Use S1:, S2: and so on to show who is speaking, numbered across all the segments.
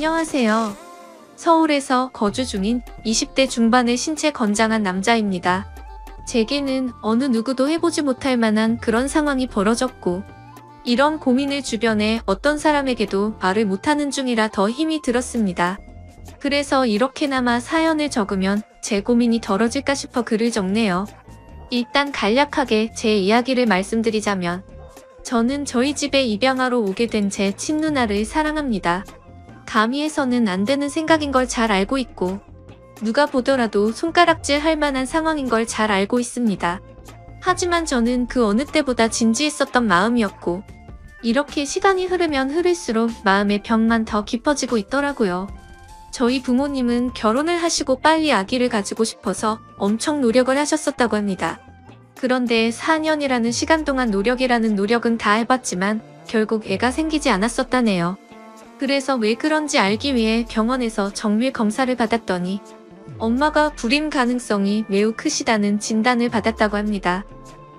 S1: 안녕하세요. 서울에서 거주 중인 20대 중반의 신체 건장한 남자입니다. 제게는 어느 누구도 해보지 못할 만한 그런 상황이 벌어졌고, 이런 고민을 주변에 어떤 사람에게도 말을 못하는 중이라 더 힘이 들었습니다. 그래서 이렇게나마 사연을 적으면 제 고민이 덜어질까 싶어 글을 적네요. 일단 간략하게 제 이야기를 말씀드리자면, 저는 저희 집에 입양하러 오게 된 제 친누나를 사랑합니다. 감히 해서는 안 되는 생각인 걸 잘 알고 있고, 누가 보더라도 손가락질 할 만한 상황인 걸 잘 알고 있습니다. 하지만 저는 그 어느 때보다 진지했었던 마음이었고, 이렇게 시간이 흐르면 흐를수록 마음의 벽만 더 깊어지고 있더라고요. 저희 부모님은 결혼을 하시고 빨리 아기를 가지고 싶어서 엄청 노력을 하셨었다고 합니다. 그런데 4년이라는 시간 동안 노력이라는 노력은 다 해봤지만 결국 애가 생기지 않았었다네요. 그래서 왜 그런지 알기 위해 병원에서 정밀 검사를 받았더니 엄마가 불임 가능성이 매우 크시다는 진단을 받았다고 합니다.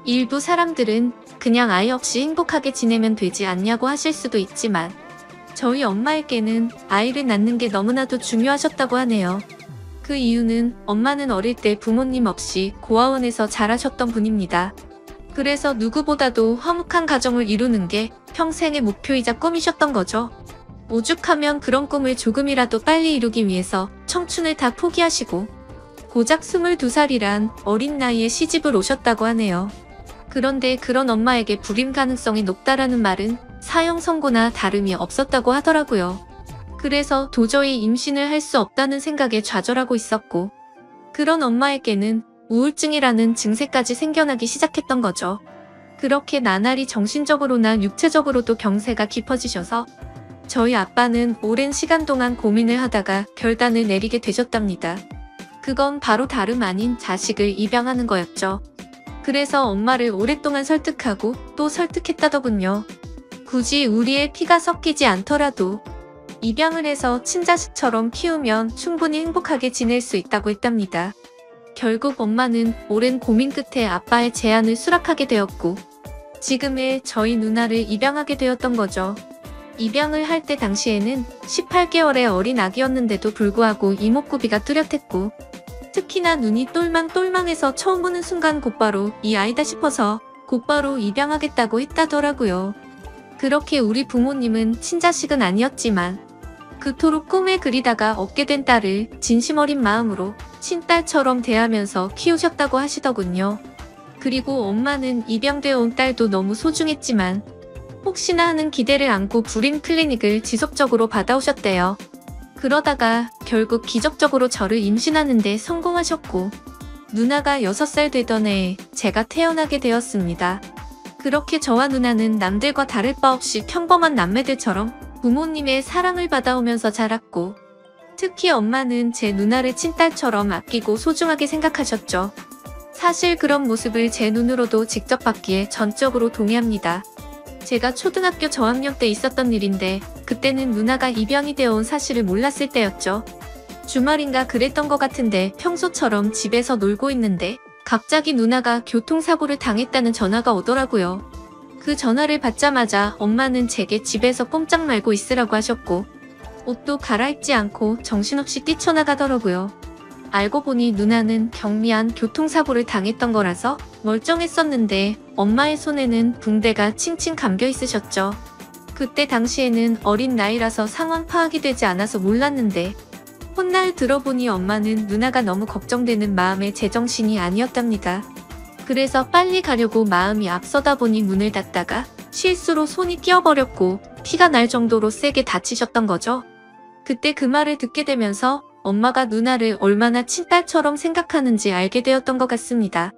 S1: 일부 사람들은 그냥 아이 없이 행복하게 지내면 되지 않냐고 하실 수도 있지만, 저희 엄마에게는 아이를 낳는 게 너무나도 중요하셨다고 하네요. 그 이유는 엄마는 어릴 때 부모님 없이 고아원에서 자라셨던 분입니다. 그래서 누구보다도 화목한 가정을 이루는 게 평생의 목표이자 꿈이셨던 거죠. 오죽하면 그런 꿈을 조금이라도 빨리 이루기 위해서 청춘을 다 포기하시고 고작 22살이란 어린 나이에 시집을 오셨다고 하네요. 그런데 그런 엄마에게 불임 가능성이 높다라는 말은 사형 선고나 다름이 없었다고 하더라고요. 그래서 도저히 임신을 할 수 없다는 생각에 좌절하고 있었고, 그런 엄마에게는 우울증이라는 증세까지 생겨나기 시작했던 거죠. 그렇게 나날이 정신적으로나 육체적으로도 병세가 깊어지셔서 저희 아빠는 오랜 시간 동안 고민을 하다가 결단을 내리게 되셨답니다. 그건 바로 다름 아닌 자식을 입양하는 거였죠. 그래서 엄마를 오랫동안 설득하고 또 설득했다더군요. 굳이 우리의 피가 섞이지 않더라도 입양을 해서 친자식처럼 키우면 충분히 행복하게 지낼 수 있다고 했답니다. 결국 엄마는 오랜 고민 끝에 아빠의 제안을 수락하게 되었고, 지금의 저희 누나를 입양하게 되었던 거죠. 입양을 할 때 당시에는 18개월의 어린 아기였는데도 불구하고 이목구비가 뚜렷했고, 특히나 눈이 똘망똘망해서 처음 보는 순간 곧바로 이 아이다 싶어서 곧바로 입양하겠다고 했다더라고요. 그렇게 우리 부모님은 친자식은 아니었지만 그토록 꿈에 그리다가 얻게 된 딸을 진심 어린 마음으로 친딸처럼 대하면서 키우셨다고 하시더군요. 그리고 엄마는 입양되어 온 딸도 너무 소중했지만 혹시나 하는 기대를 안고 불임 클리닉을 지속적으로 받아오셨대요. 그러다가 결국 기적적으로 저를 임신하는데 성공하셨고, 누나가 6살 되던 해에 제가 태어나게 되었습니다. 그렇게 저와 누나는 남들과 다를 바 없이 평범한 남매들처럼 부모님의 사랑을 받아오면서 자랐고, 특히 엄마는 제 누나를 친딸처럼 아끼고 소중하게 생각하셨죠. 사실 그런 모습을 제 눈으로도 직접 봤기에 전적으로 동의합니다. 제가 초등학교 저학년 때 있었던 일인데, 그때는 누나가 입양이 되어 온 사실을 몰랐을 때였죠. 주말인가 그랬던 것 같은데 평소처럼 집에서 놀고 있는데 갑자기 누나가 교통사고를 당했다는 전화가 오더라고요. 그 전화를 받자마자 엄마는 제게 집에서 꼼짝 말고 있으라고 하셨고, 옷도 갈아입지 않고 정신없이 뛰쳐나가더라고요. 알고 보니 누나는 경미한 교통사고를 당했던 거라서 멀쩡했었는데 엄마의 손에는 붕대가 칭칭 감겨 있으셨죠. 그때 당시에는 어린 나이라서 상황 파악이 되지 않아서 몰랐는데, 훗날 들어보니 엄마는 누나가 너무 걱정되는 마음에 제정신이 아니었답니다. 그래서 빨리 가려고 마음이 앞서다 보니 문을 닫다가 실수로 손이 끼어버렸고 피가 날 정도로 세게 다치셨던 거죠. 그때 그 말을 듣게 되면서 엄마가 누나를 얼마나 친딸처럼 생각하는지 알게 되었던 것 같습니다.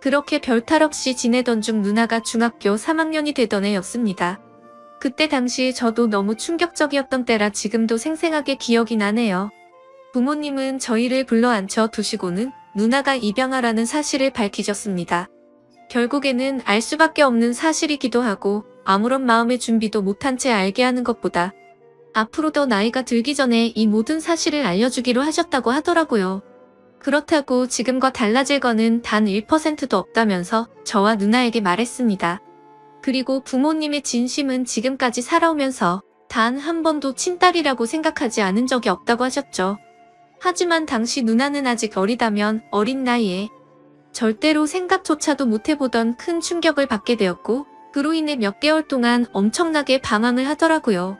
S1: 그렇게 별탈 없이 지내던 중 누나가 중학교 3학년이 되던 해였습니다. 그때 당시 저도 너무 충격적이었던 때라 지금도 생생하게 기억이 나네요. 부모님은 저희를 불러 앉혀 두시고는 누나가 입양하라는 사실을 밝히셨습니다. 결국에는 알 수밖에 없는 사실이기도 하고 아무런 마음의 준비도 못한 채 알게 하는 것보다 앞으로 더 나이가 들기 전에 이 모든 사실을 알려주기로 하셨다고 하더라고요. 그렇다고 지금과 달라질 거는 단 1%도 없다면서 저와 누나에게 말했습니다. 그리고 부모님의 진심은 지금까지 살아오면서 단 한 번도 친딸이라고 생각하지 않은 적이 없다고 하셨죠. 하지만 당시 누나는 아직 어리다면 어린 나이에 절대로 생각조차도 못해보던 큰 충격을 받게 되었고 그로 인해 몇 개월 동안 엄청나게 방황을 하더라고요.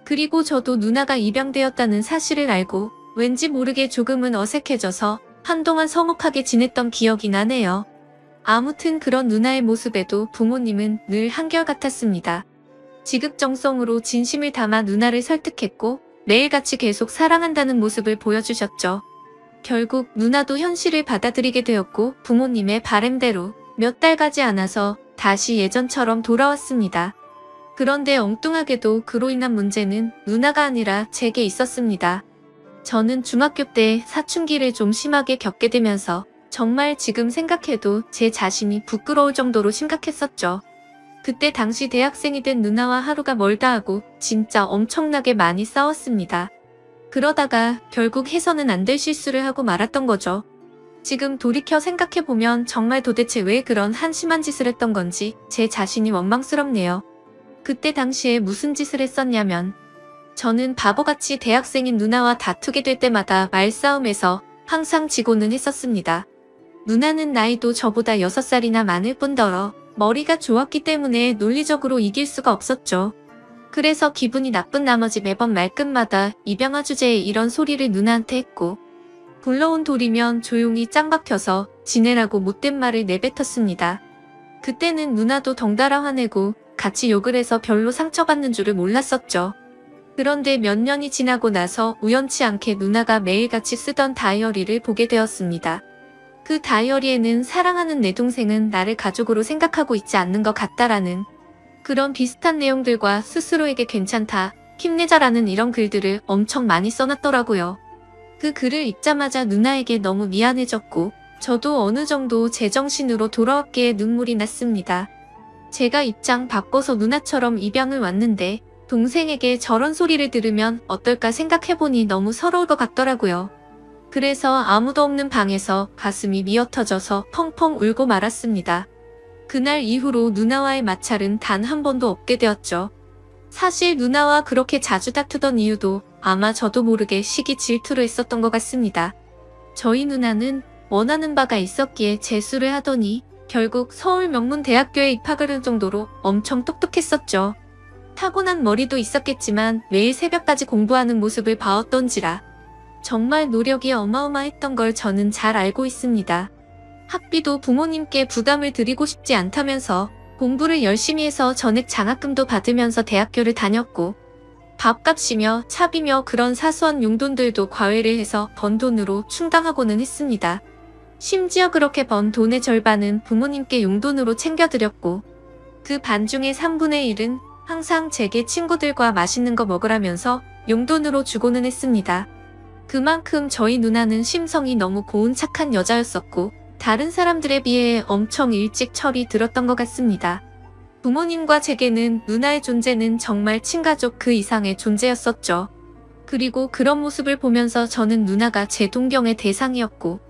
S1: 그리고 저도 누나가 입양되었다는 사실을 알고 왠지 모르게 조금은 어색해져서 한동안 서먹하게 지냈던 기억이 나네요. 아무튼 그런 누나의 모습에도 부모님은 늘 한결같았습니다. 지극정성으로 진심을 담아 누나를 설득했고 매일같이 계속 사랑한다는 모습을 보여주셨죠. 결국 누나도 현실을 받아들이게 되었고 부모님의 바램대로 몇 달 가지 않아서 다시 예전처럼 돌아왔습니다. 그런데 엉뚱하게도 그로 인한 문제는 누나가 아니라 제게 있었습니다. 저는 중학교 때 사춘기를 좀 심하게 겪게 되면서 정말 지금 생각해도 제 자신이 부끄러울 정도로 심각했었죠. 그때 당시 대학생이 된 누나와 하루가 멀다 하고 진짜 엄청나게 많이 싸웠습니다. 그러다가 결국 해서는 안 될 실수를 하고 말았던 거죠. 지금 돌이켜 생각해보면 정말 도대체 왜 그런 한심한 짓을 했던 건지 제 자신이 원망스럽네요. 그때 당시에 무슨 짓을 했었냐면 저는 바보같이 대학생인 누나와 다투게 될 때마다 말싸움에서 항상 지고는 했었습니다. 누나는 나이도 저보다 6살이나 많을 뿐더러 머리가 좋았기 때문에 논리적으로 이길 수가 없었죠. 그래서 기분이 나쁜 나머지 매번 말끝마다 입양아 주제에 이런 소리를 누나한테 했고 불러온 돌이면 조용히 짱 박혀서 지내라고 못된 말을 내뱉었습니다. 그때는 누나도 덩달아 화내고 같이 욕을 해서 별로 상처받는 줄을 몰랐었죠. 그런데 몇 년이 지나고 나서 우연치 않게 누나가 매일같이 쓰던 다이어리를 보게 되었습니다. 그 다이어리에는 사랑하는 내 동생은 나를 가족으로 생각하고 있지 않는 것 같다라는 그런 비슷한 내용들과 스스로에게 괜찮다, 힘내자라는 이런 글들을 엄청 많이 써놨더라고요. 그 글을 읽자마자 누나에게 너무 미안해졌고 저도 어느 정도 제정신으로 돌아왔기에 눈물이 났습니다. 제가 입장 바꿔서 누나처럼 입양을 왔는데 동생에게 저런 소리를 들으면 어떨까 생각해보니 너무 서러울 것 같더라고요. 그래서 아무도 없는 방에서 가슴이 미어터져서 펑펑 울고 말았습니다. 그날 이후로 누나와의 마찰은 단 한 번도 없게 되었죠. 사실 누나와 그렇게 자주 다투던 이유도 아마 저도 모르게 시기 질투로 했었던 것 같습니다. 저희 누나는 원하는 바가 있었기에 재수를 하더니 결국 서울 명문대학교에 입학을 할 정도로 엄청 똑똑했었죠. 타고난 머리도 있었겠지만 매일 새벽까지 공부하는 모습을 봐왔던지라 정말 노력이 어마어마했던 걸 저는 잘 알고 있습니다. 학비도 부모님께 부담을 드리고 싶지 않다면서 공부를 열심히 해서 전액 장학금도 받으면서 대학교를 다녔고 밥값이며 차비며 그런 사소한 용돈들도 과외를 해서 번 돈으로 충당하고는 했습니다. 심지어 그렇게 번 돈의 절반은 부모님께 용돈으로 챙겨드렸고 그 반중의 3분의 1은 항상 제게 친구들과 맛있는 거 먹으라면서 용돈으로 주고는 했습니다. 그만큼 저희 누나는 심성이 너무 고운 착한 여자였었고 다른 사람들에 비해 엄청 일찍 철이 들었던 것 같습니다. 부모님과 제게는 누나의 존재는 정말 친가족 그 이상의 존재였었죠. 그리고 그런 모습을 보면서 저는 누나가 제 동경의 대상이었고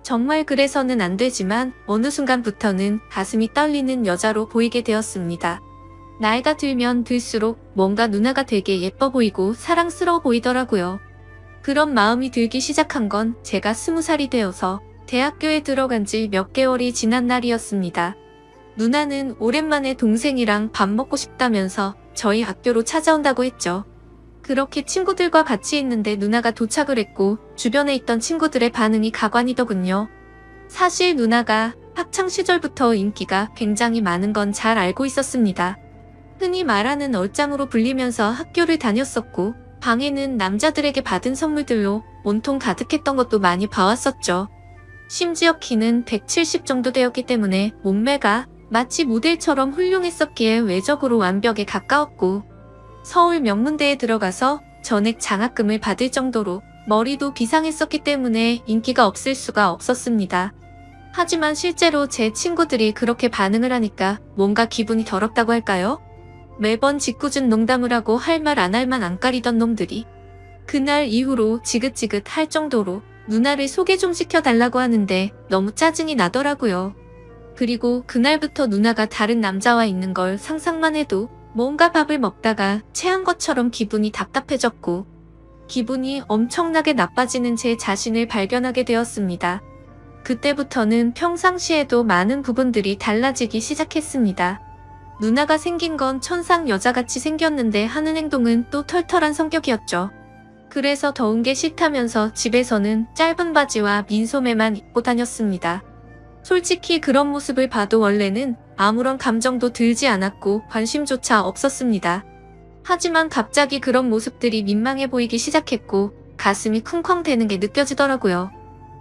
S1: 정말 그래서는 안 되지만 어느 순간부터는 가슴이 떨리는 여자로 보이게 되었습니다. 나이가 들면 들수록 뭔가 누나가 되게 예뻐 보이고 사랑스러워 보이더라고요. 그런 마음이 들기 시작한 건 제가 20살이 되어서 대학교에 들어간 지 몇 개월이 지난 날이었습니다. 누나는 오랜만에 동생이랑 밥 먹고 싶다면서 저희 학교로 찾아온다고 했죠. 그렇게 친구들과 같이 있는데 누나가 도착을 했고 주변에 있던 친구들의 반응이 가관이더군요. 사실 누나가 학창시절부터 인기가 굉장히 많은 건 잘 알고 있었습니다. 흔히 말하는 얼짱으로 불리면서 학교를 다녔었고 방에는 남자들에게 받은 선물들로 온통 가득했던 것도 많이 봐왔었죠. 심지어 키는 170 정도 되었기 때문에 몸매가 마치 모델처럼 훌륭했었기에 외적으로 완벽에 가까웠고 서울 명문대에 들어가서 전액 장학금을 받을 정도로 머리도 비상했었기 때문에 인기가 없을 수가 없었습니다. 하지만 실제로 제 친구들이 그렇게 반응을 하니까 뭔가 기분이 더럽다고 할까요? 매번 짓궂은 농담을 하고 할 말 안 할 만 안 가리던 놈들이 그날 이후로 지긋지긋 할 정도로 누나를 소개 좀 시켜달라고 하는데 너무 짜증이 나더라고요. 그리고 그날부터 누나가 다른 남자와 있는 걸 상상만 해도 뭔가 밥을 먹다가 체한 것처럼 기분이 답답해졌고 기분이 엄청나게 나빠지는 제 자신을 발견하게 되었습니다. 그때부터는 평상시에도 많은 부분들이 달라지기 시작했습니다. 누나가 생긴 건 천상 여자같이 생겼는데 하는 행동은 또 털털한 성격이었죠. 그래서 더운 게 싫다면서 집에서는 짧은 바지와 민소매만 입고 다녔습니다. 솔직히 그런 모습을 봐도 원래는 아무런 감정도 들지 않았고 관심조차 없었습니다. 하지만 갑자기 그런 모습들이 민망해 보이기 시작했고 가슴이 쿵쾅대는 게 느껴지더라고요.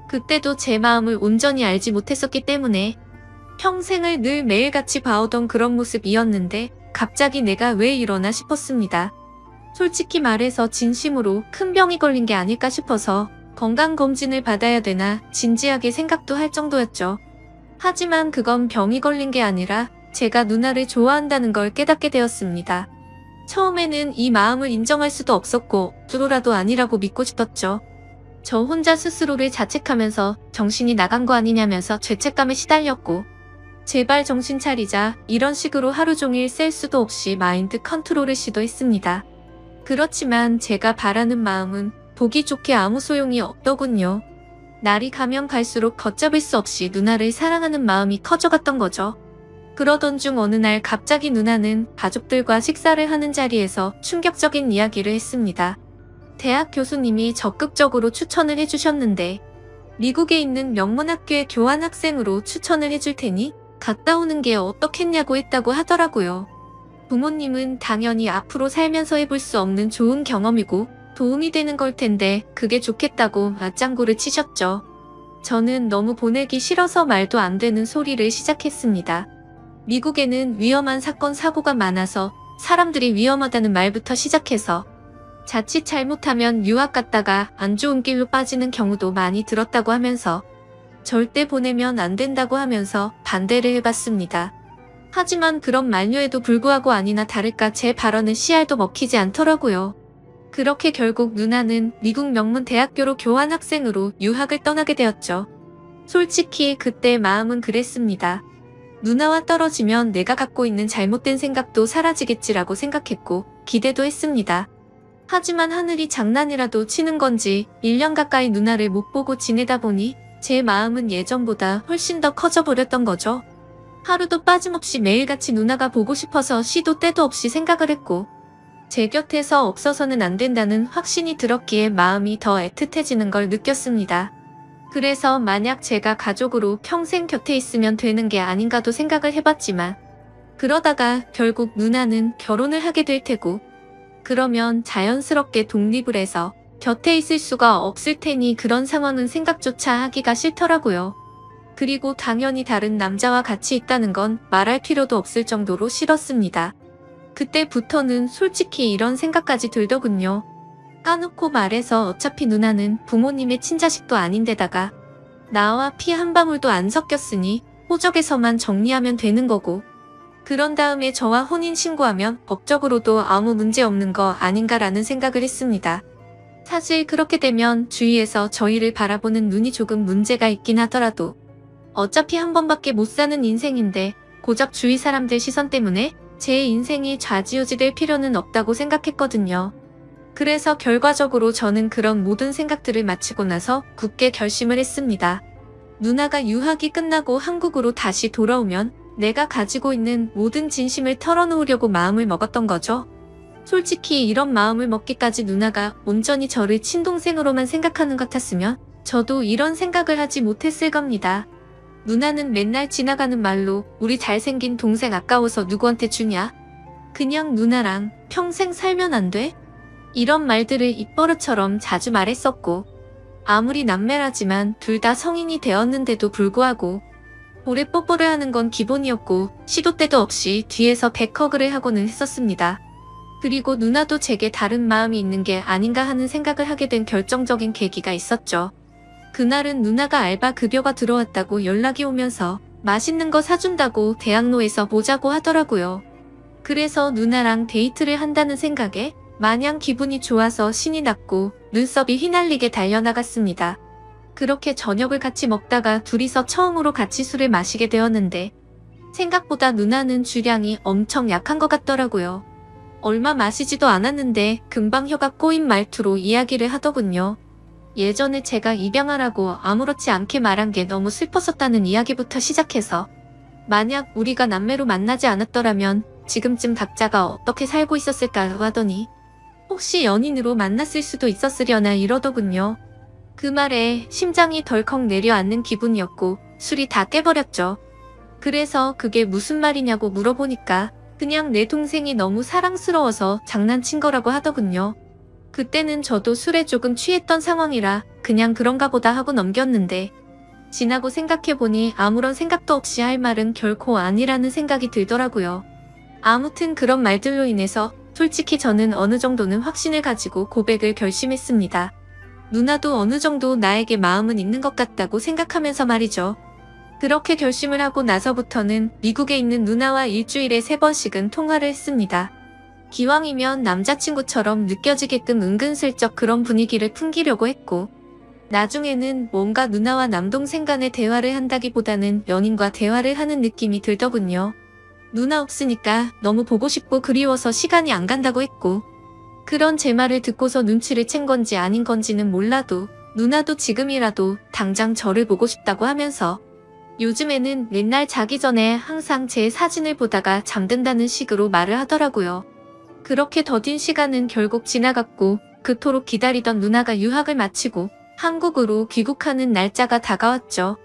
S1: 그때도 제 마음을 온전히 알지 못했었기 때문에 평생을 늘 매일같이 봐오던 그런 모습이었는데 갑자기 내가 왜 이러나 싶었습니다. 솔직히 말해서 진심으로 큰 병이 걸린 게 아닐까 싶어서 건강검진을 받아야 되나 진지하게 생각도 할 정도였죠. 하지만 그건 병이 걸린 게 아니라 제가 누나를 좋아한다는 걸 깨닫게 되었습니다. 처음에는 이 마음을 인정할 수도 없었고 억지로라도 아니라고 믿고 싶었죠. 저 혼자 스스로를 자책하면서 정신이 나간 거 아니냐면서 죄책감에 시달렸고 제발 정신 차리자 이런 식으로 하루 종일 셀 수도 없이 마인드 컨트롤을 시도했습니다. 그렇지만 제가 바라는 마음은 보기 좋게 아무 소용이 없더군요. 날이 가면 갈수록 걷잡을 수 없이 누나를 사랑하는 마음이 커져갔던 거죠. 그러던 중 어느 날 갑자기 누나는 가족들과 식사를 하는 자리에서 충격적인 이야기를 했습니다. 대학 교수님이 적극적으로 추천을 해주셨는데 미국에 있는 명문학교의 교환학생으로 추천을 해줄 테니 갔다 오는 게 어떻겠냐고 했다고 하더라고요. 부모님은 당연히 앞으로 살면서 해볼 수 없는 좋은 경험이고 도움이 되는 걸 텐데 그게 좋겠다고 맞장구를 치셨죠. 저는 너무 보내기 싫어서 말도 안 되는 소리를 시작했습니다. 미국에는 위험한 사건 사고가 많아서 사람들이 위험하다는 말부터 시작해서 자칫 잘못하면 유학 갔다가 안 좋은 길로 빠지는 경우도 많이 들었다고 하면서 절대 보내면 안 된다고 하면서 반대를 해봤습니다. 하지만 그런 만류에도 불구하고 아니나 다를까 제 발언은 씨알도 먹히지 않더라고요. 그렇게 결국 누나는 미국 명문 대학교로 교환학생으로 유학을 떠나게 되었죠. 솔직히 그때 마음은 그랬습니다. 누나와 떨어지면 내가 갖고 있는 잘못된 생각도 사라지겠지라고 생각했고 기대도 했습니다. 하지만 하늘이 장난이라도 치는 건지 1년 가까이 누나를 못 보고 지내다 보니 제 마음은 예전보다 훨씬 더 커져버렸던 거죠. 하루도 빠짐없이 매일같이 누나가 보고 싶어서 시도 때도 없이 생각을 했고 제 곁에서 없어서는 안 된다는 확신이 들었기에 마음이 더 애틋해지는 걸 느꼈습니다. 그래서 만약 제가 가족으로 평생 곁에 있으면 되는 게 아닌가도 생각을 해봤지만 그러다가 결국 누나는 결혼을 하게 될 테고 그러면 자연스럽게 독립을 해서 곁에 있을 수가 없을 테니 그런 상황은 생각조차 하기가 싫더라고요. 그리고 당연히 다른 남자와 같이 있다는 건 말할 필요도 없을 정도로 싫었습니다. 그때부터는 솔직히 이런 생각까지 들더군요. 까놓고 말해서 어차피 누나는 부모님의 친자식도 아닌데다가 나와 피 한 방울도 안 섞였으니 호적에서만 정리하면 되는 거고 그런 다음에 저와 혼인신고하면 법적으로도 아무 문제 없는 거 아닌가라는 생각을 했습니다. 사실 그렇게 되면 주위에서 저희를 바라보는 눈이 조금 문제가 있긴 하더라도 어차피 한 번밖에 못 사는 인생인데 고작 주위 사람들 시선 때문에 제 인생이 좌지우지될 필요는 없다고 생각했거든요. 그래서 결과적으로 저는 그런 모든 생각들을 마치고 나서 굳게 결심을 했습니다. 누나가 유학이 끝나고 한국으로 다시 돌아오면 내가 가지고 있는 모든 진심을 털어놓으려고 마음을 먹었던 거죠. 솔직히 이런 마음을 먹기까지 누나가 온전히 저를 친동생으로만 생각하는 것 같았으면 저도 이런 생각을 하지 못했을 겁니다. 누나는 맨날 지나가는 말로 우리 잘생긴 동생 아까워서 누구한테 주냐? 그냥 누나랑 평생 살면 안 돼? 이런 말들을 입버릇처럼 자주 말했었고 아무리 남매라지만 둘 다 성인이 되었는데도 불구하고 오래 뽀뽀를 하는 건 기본이었고 시도 때도 없이 뒤에서 백허그를 하고는 했었습니다. 그리고 누나도 제게 다른 마음이 있는 게 아닌가 하는 생각을 하게 된 결정적인 계기가 있었죠. 그날은 누나가 알바 급여가 들어왔다고 연락이 오면서 맛있는 거 사준다고 대학로에서 보자고 하더라고요. 그래서 누나랑 데이트를 한다는 생각에 마냥 기분이 좋아서 신이 났고 눈썹이 휘날리게 달려나갔습니다. 그렇게 저녁을 같이 먹다가 둘이서 처음으로 같이 술을 마시게 되었는데 생각보다 누나는 주량이 엄청 약한 것 같더라고요. 얼마 마시지도 않았는데 금방 혀가 꼬인 말투로 이야기를 하더군요. 예전에 제가 입양하라고 아무렇지 않게 말한 게 너무 슬펐었다는 이야기부터 시작해서 만약 우리가 남매로 만나지 않았더라면 지금쯤 각자가 어떻게 살고 있었을까 하더니 혹시 연인으로 만났을 수도 있었으려나 이러더군요. 그 말에 심장이 덜컥 내려앉는 기분이었고 술이 다 깨버렸죠. 그래서 그게 무슨 말이냐고 물어보니까 그냥 내 동생이 너무 사랑스러워서 장난친 거라고 하더군요. 그때는 저도 술에 조금 취했던 상황이라 그냥 그런가 보다 하고 넘겼는데 지나고 생각해보니 아무런 생각도 없이 할 말은 결코 아니라는 생각이 들더라고요. 아무튼 그런 말들로 인해서 솔직히 저는 어느 정도는 확신을 가지고 고백을 결심했습니다. 누나도 어느 정도 나에게 마음은 있는 것 같다고 생각하면서 말이죠. 그렇게 결심을 하고 나서부터는 미국에 있는 누나와 일주일에 3번씩은 통화를 했습니다. 기왕이면 남자친구처럼 느껴지게끔 은근슬쩍 그런 분위기를 풍기려고 했고 나중에는 뭔가 누나와 남동생 간의 대화를 한다기보다는 연인과 대화를 하는 느낌이 들더군요. 누나 없으니까 너무 보고 싶고 그리워서 시간이 안 간다고 했고 그런 제 말을 듣고서 눈치를 챈 건지 아닌 건지는 몰라도 누나도 지금이라도 당장 저를 보고 싶다고 하면서 요즘에는 맨날 자기 전에 항상 제 사진을 보다가 잠든다는 식으로 말을 하더라고요. 그렇게 더딘 시간은 결국 지나갔고 그토록 기다리던 누나가 유학을 마치고 한국으로 귀국하는 날짜가 다가왔죠.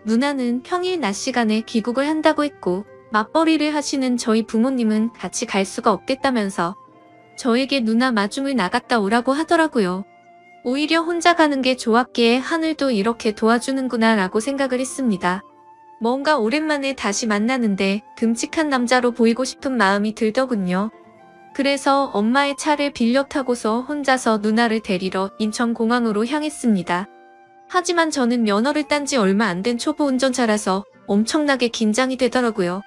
S1: 누나는 평일 낮 시간에 귀국을 한다고 했고 맞벌이를 하시는 저희 부모님은 같이 갈 수가 없겠다면서 저에게 누나 마중을 나갔다 오라고 하더라고요. 오히려 혼자 가는 게 좋았기에 하늘도 이렇게 도와주는구나 라고 생각을 했습니다. 뭔가 오랜만에 다시 만나는데 듬직한 남자로 보이고 싶은 마음이 들더군요. 그래서 엄마의 차를 빌려 타고서 혼자서 누나를 데리러 인천공항으로 향했습니다. 하지만 저는 면허를 딴 지 얼마 안 된 초보 운전자라서 엄청나게 긴장이 되더라고요.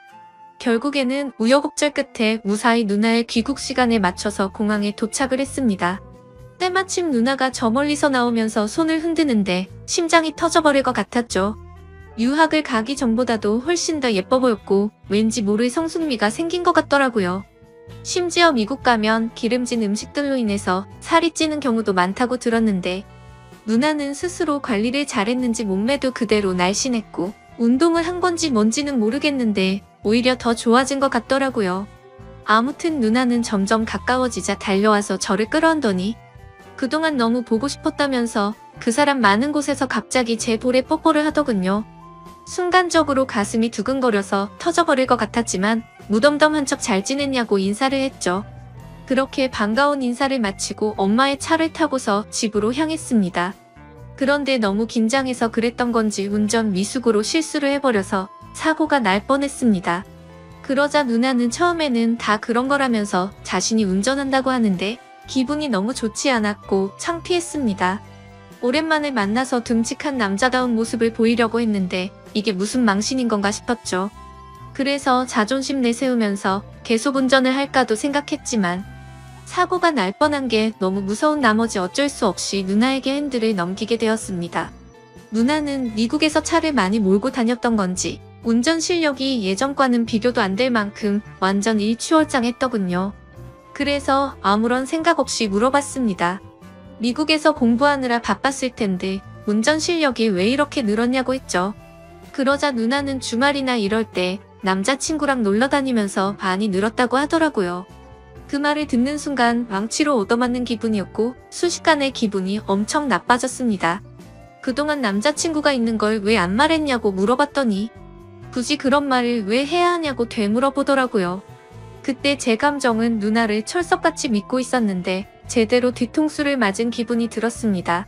S1: 결국에는 우여곡절 끝에 무사히 누나의 귀국 시간에 맞춰서 공항에 도착을 했습니다. 때마침 누나가 저 멀리서 나오면서 손을 흔드는데 심장이 터져버릴 것 같았죠. 유학을 가기 전보다도 훨씬 더 예뻐 보였고 왠지 모를 성숙미가 생긴 것 같더라고요. 심지어 미국 가면 기름진 음식들로 인해서 살이 찌는 경우도 많다고 들었는데 누나는 스스로 관리를 잘했는지 몸매도 그대로 날씬했고 운동을 한 건지 뭔지는 모르겠는데 오히려 더 좋아진 것 같더라고요. 아무튼 누나는 점점 가까워지자 달려와서 저를 끌어안더니 그동안 너무 보고 싶었다면서 그 사람 많은 곳에서 갑자기 제 볼에 뽀뽀를 하더군요. 순간적으로 가슴이 두근거려서 터져버릴 것 같았지만 무덤덤한 척 잘 지냈냐고 인사를 했죠. 그렇게 반가운 인사를 마치고 엄마의 차를 타고서 집으로 향했습니다. 그런데 너무 긴장해서 그랬던 건지 운전 미숙으로 실수를 해버려서 사고가 날 뻔했습니다. 그러자 누나는 처음에는 다 그런 거라면서 자신이 운전한다고 하는데 기분이 너무 좋지 않았고 창피했습니다. 오랜만에 만나서 듬직한 남자다운 모습을 보이려고 했는데 이게 무슨 망신인 건가 싶었죠. 그래서 자존심 내세우면서 계속 운전을 할까도 생각했지만 사고가 날 뻔한 게 너무 무서운 나머지 어쩔 수 없이 누나에게 핸들을 넘기게 되었습니다. 누나는 미국에서 차를 많이 몰고 다녔던 건지 운전 실력이 예전과는 비교도 안 될 만큼 완전 일취월장했더군요. 그래서 아무런 생각 없이 물어봤습니다. 미국에서 공부하느라 바빴을 텐데 운전 실력이 왜 이렇게 늘었냐고 했죠. 그러자 누나는 주말이나 이럴 때 남자친구랑 놀러 다니면서 많이 늘었다고 하더라고요. 그 말을 듣는 순간 왕치로 얻어맞는 기분이었고 순식간에 기분이 엄청 나빠졌습니다. 그동안 남자친구가 있는 걸 왜 안 말했냐고 물어봤더니 굳이 그런 말을 왜 해야 하냐고 되물어보더라고요. 그때 제 감정은 누나를 철석같이 믿고 있었는데 제대로 뒤통수를 맞은 기분이 들었습니다.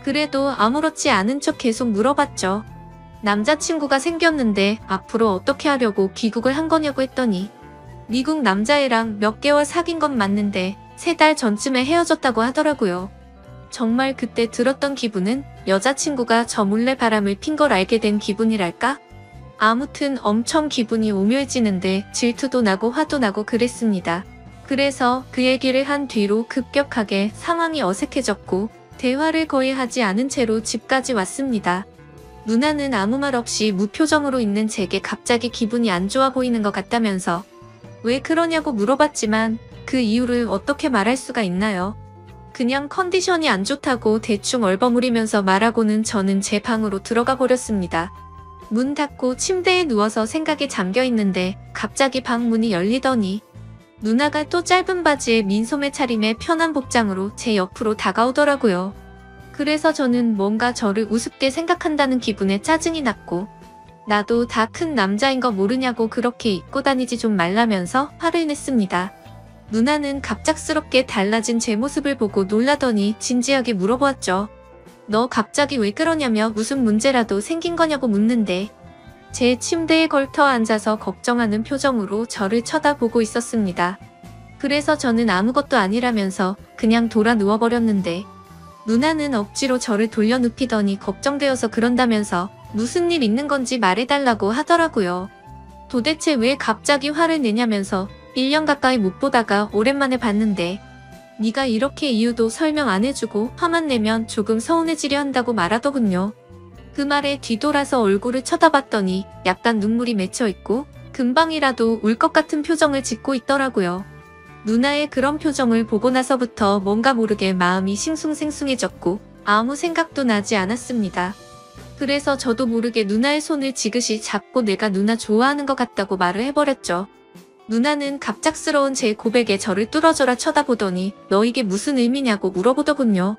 S1: 그래도 아무렇지 않은 척 계속 물어봤죠. 남자친구가 생겼는데 앞으로 어떻게 하려고 귀국을 한 거냐고 했더니 미국 남자애랑 몇 개월 사귄 건 맞는데 3달 전쯤에 헤어졌다고 하더라고요. 정말 그때 들었던 기분은 여자친구가 저 몰래 바람을 핀 걸 알게 된 기분이랄까? 아무튼 엄청 기분이 오묘해지는데 질투도 나고 화도 나고 그랬습니다. 그래서 그 얘기를 한 뒤로 급격하게 상황이 어색해졌고 대화를 거의 하지 않은 채로 집까지 왔습니다. 누나는 아무 말 없이 무표정으로 있는 제게 갑자기 기분이 안 좋아 보이는 것 같다면서 왜 그러냐고 물어봤지만 그 이유를 어떻게 말할 수가 있나요? 그냥 컨디션이 안 좋다고 대충 얼버무리면서 말하고는 저는 제 방으로 들어가 버렸습니다. 문 닫고 침대에 누워서 생각에 잠겨 있는데 갑자기 방 문이 열리더니 누나가 또 짧은 바지에 민소매 차림의 편한 복장으로 제 옆으로 다가오더라고요. 그래서 저는 뭔가 저를 우습게 생각한다는 기분에 짜증이 났고 나도 다 큰 남자인 거 모르냐고 그렇게 입고 다니지 좀 말라면서 화를 냈습니다. 누나는 갑작스럽게 달라진 제 모습을 보고 놀라더니 진지하게 물어보았죠. 너 갑자기 왜 그러냐며 무슨 문제라도 생긴 거냐고 묻는데 제 침대에 걸터 앉아서 걱정하는 표정으로 저를 쳐다보고 있었습니다. 그래서 저는 아무것도 아니라면서 그냥 돌아 누워버렸는데 누나는 억지로 저를 돌려눕히더니 걱정되어서 그런다면서 무슨 일 있는 건지 말해달라고 하더라고요. 도대체 왜 갑자기 화를 내냐면서 1년 가까이 못 보다가 오랜만에 봤는데 네가 이렇게 이유도 설명 안 해주고 화만 내면 조금 서운해지려 한다고 말하더군요. 그 말에 뒤돌아서 얼굴을 쳐다봤더니 약간 눈물이 맺혀있고 금방이라도 울 것 같은 표정을 짓고 있더라고요. 누나의 그런 표정을 보고 나서부터 뭔가 모르게 마음이 싱숭생숭해졌고 아무 생각도 나지 않았습니다. 그래서 저도 모르게 누나의 손을 지그시 잡고 내가 누나 좋아하는 것 같다고 말을 해버렸죠. 누나는 갑작스러운 제 고백에 저를 뚫어져라 쳐다보더니 너 이게 무슨 의미냐고 물어보더군요.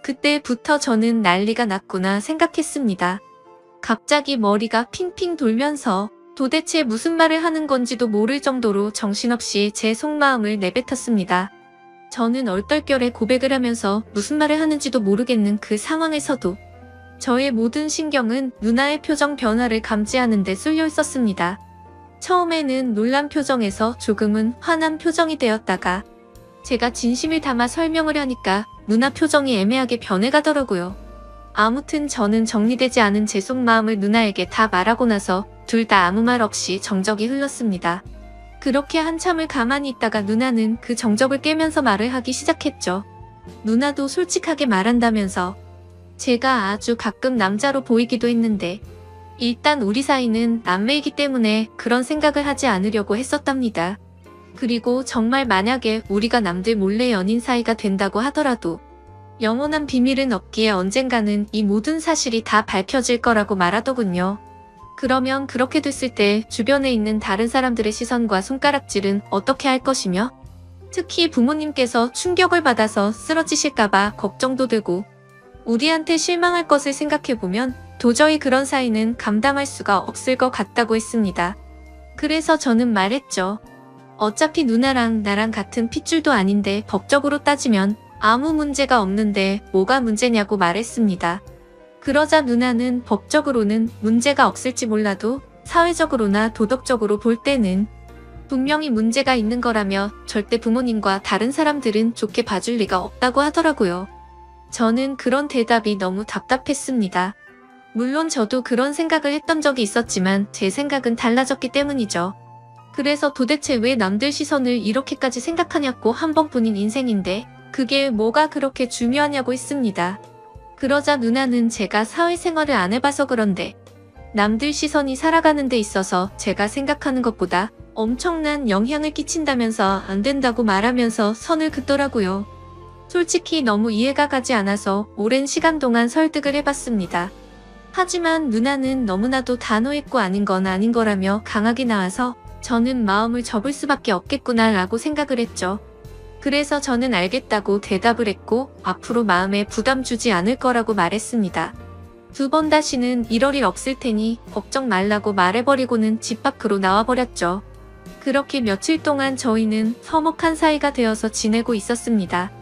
S1: 그때부터 저는 난리가 났구나 생각했습니다. 갑자기 머리가 핑핑 돌면서 도대체 무슨 말을 하는 건지도 모를 정도로 정신없이 제 속마음을 내뱉었습니다. 저는 얼떨결에 고백을 하면서 무슨 말을 하는지도 모르겠는 그 상황에서도 저의 모든 신경은 누나의 표정 변화를 감지하는 데 쏠려 있었습니다. 처음에는 놀란 표정에서 조금은 화난 표정이 되었다가 제가 진심을 담아 설명을 하니까 누나 표정이 애매하게 변해가더라고요. 아무튼 저는 정리되지 않은 제 속마음을 누나에게 다 말하고 나서 둘 다 아무 말 없이 정적이 흘렀습니다. 그렇게 한참을 가만히 있다가 누나는 그 정적을 깨면서 말을 하기 시작했죠. 누나도 솔직하게 말한다면서 제가 아주 가끔 남자로 보이기도 했는데 일단 우리 사이는 남매이기 때문에 그런 생각을 하지 않으려고 했었답니다. 그리고 정말 만약에 우리가 남들 몰래 연인 사이가 된다고 하더라도 영원한 비밀은 없기에 언젠가는 이 모든 사실이 다 밝혀질 거라고 말하더군요. 그러면 그렇게 됐을 때 주변에 있는 다른 사람들의 시선과 손가락질은 어떻게 할 것이며 특히 부모님께서 충격을 받아서 쓰러지실까봐 걱정도 되고 우리한테 실망할 것을 생각해보면 도저히 그런 사이는 감당할 수가 없을 것 같다고 했습니다. 그래서 저는 말했죠. 어차피 누나랑 나랑 같은 핏줄도 아닌데 법적으로 따지면 아무 문제가 없는데 뭐가 문제냐고 말했습니다. 그러자 누나는 법적으로는 문제가 없을지 몰라도 사회적으로나 도덕적으로 볼 때는 분명히 문제가 있는 거라며 절대 부모님과 다른 사람들은 좋게 봐줄 리가 없다고 하더라고요. 저는 그런 대답이 너무 답답했습니다. 물론 저도 그런 생각을 했던 적이 있었지만 제 생각은 달라졌기 때문이죠. 그래서 도대체 왜 남들 시선을 이렇게까지 생각하냐고 한 번뿐인 인생인데 그게 뭐가 그렇게 중요하냐고 했습니다. 그러자 누나는 제가 사회생활을 안 해봐서 그런데 남들 시선이 살아가는 데 있어서 제가 생각하는 것보다 엄청난 영향을 끼친다면서 안 된다고 말하면서 선을 긋더라고요. 솔직히 너무 이해가 가지 않아서 오랜 시간 동안 설득을 해봤습니다. 하지만 누나는 너무나도 단호했고 아닌 건 아닌 거라며 강하게 나와서 저는 마음을 접을 수밖에 없겠구나 라고 생각을 했죠. 그래서 저는 알겠다고 대답을 했고 앞으로 마음에 부담 주지 않을 거라고 말했습니다. 두 번 다시는 이럴 일 없을 테니 걱정 말라고 말해버리고는 집 밖으로 나와버렸죠. 그렇게 며칠 동안 저희는 서먹한 사이가 되어서 지내고 있었습니다.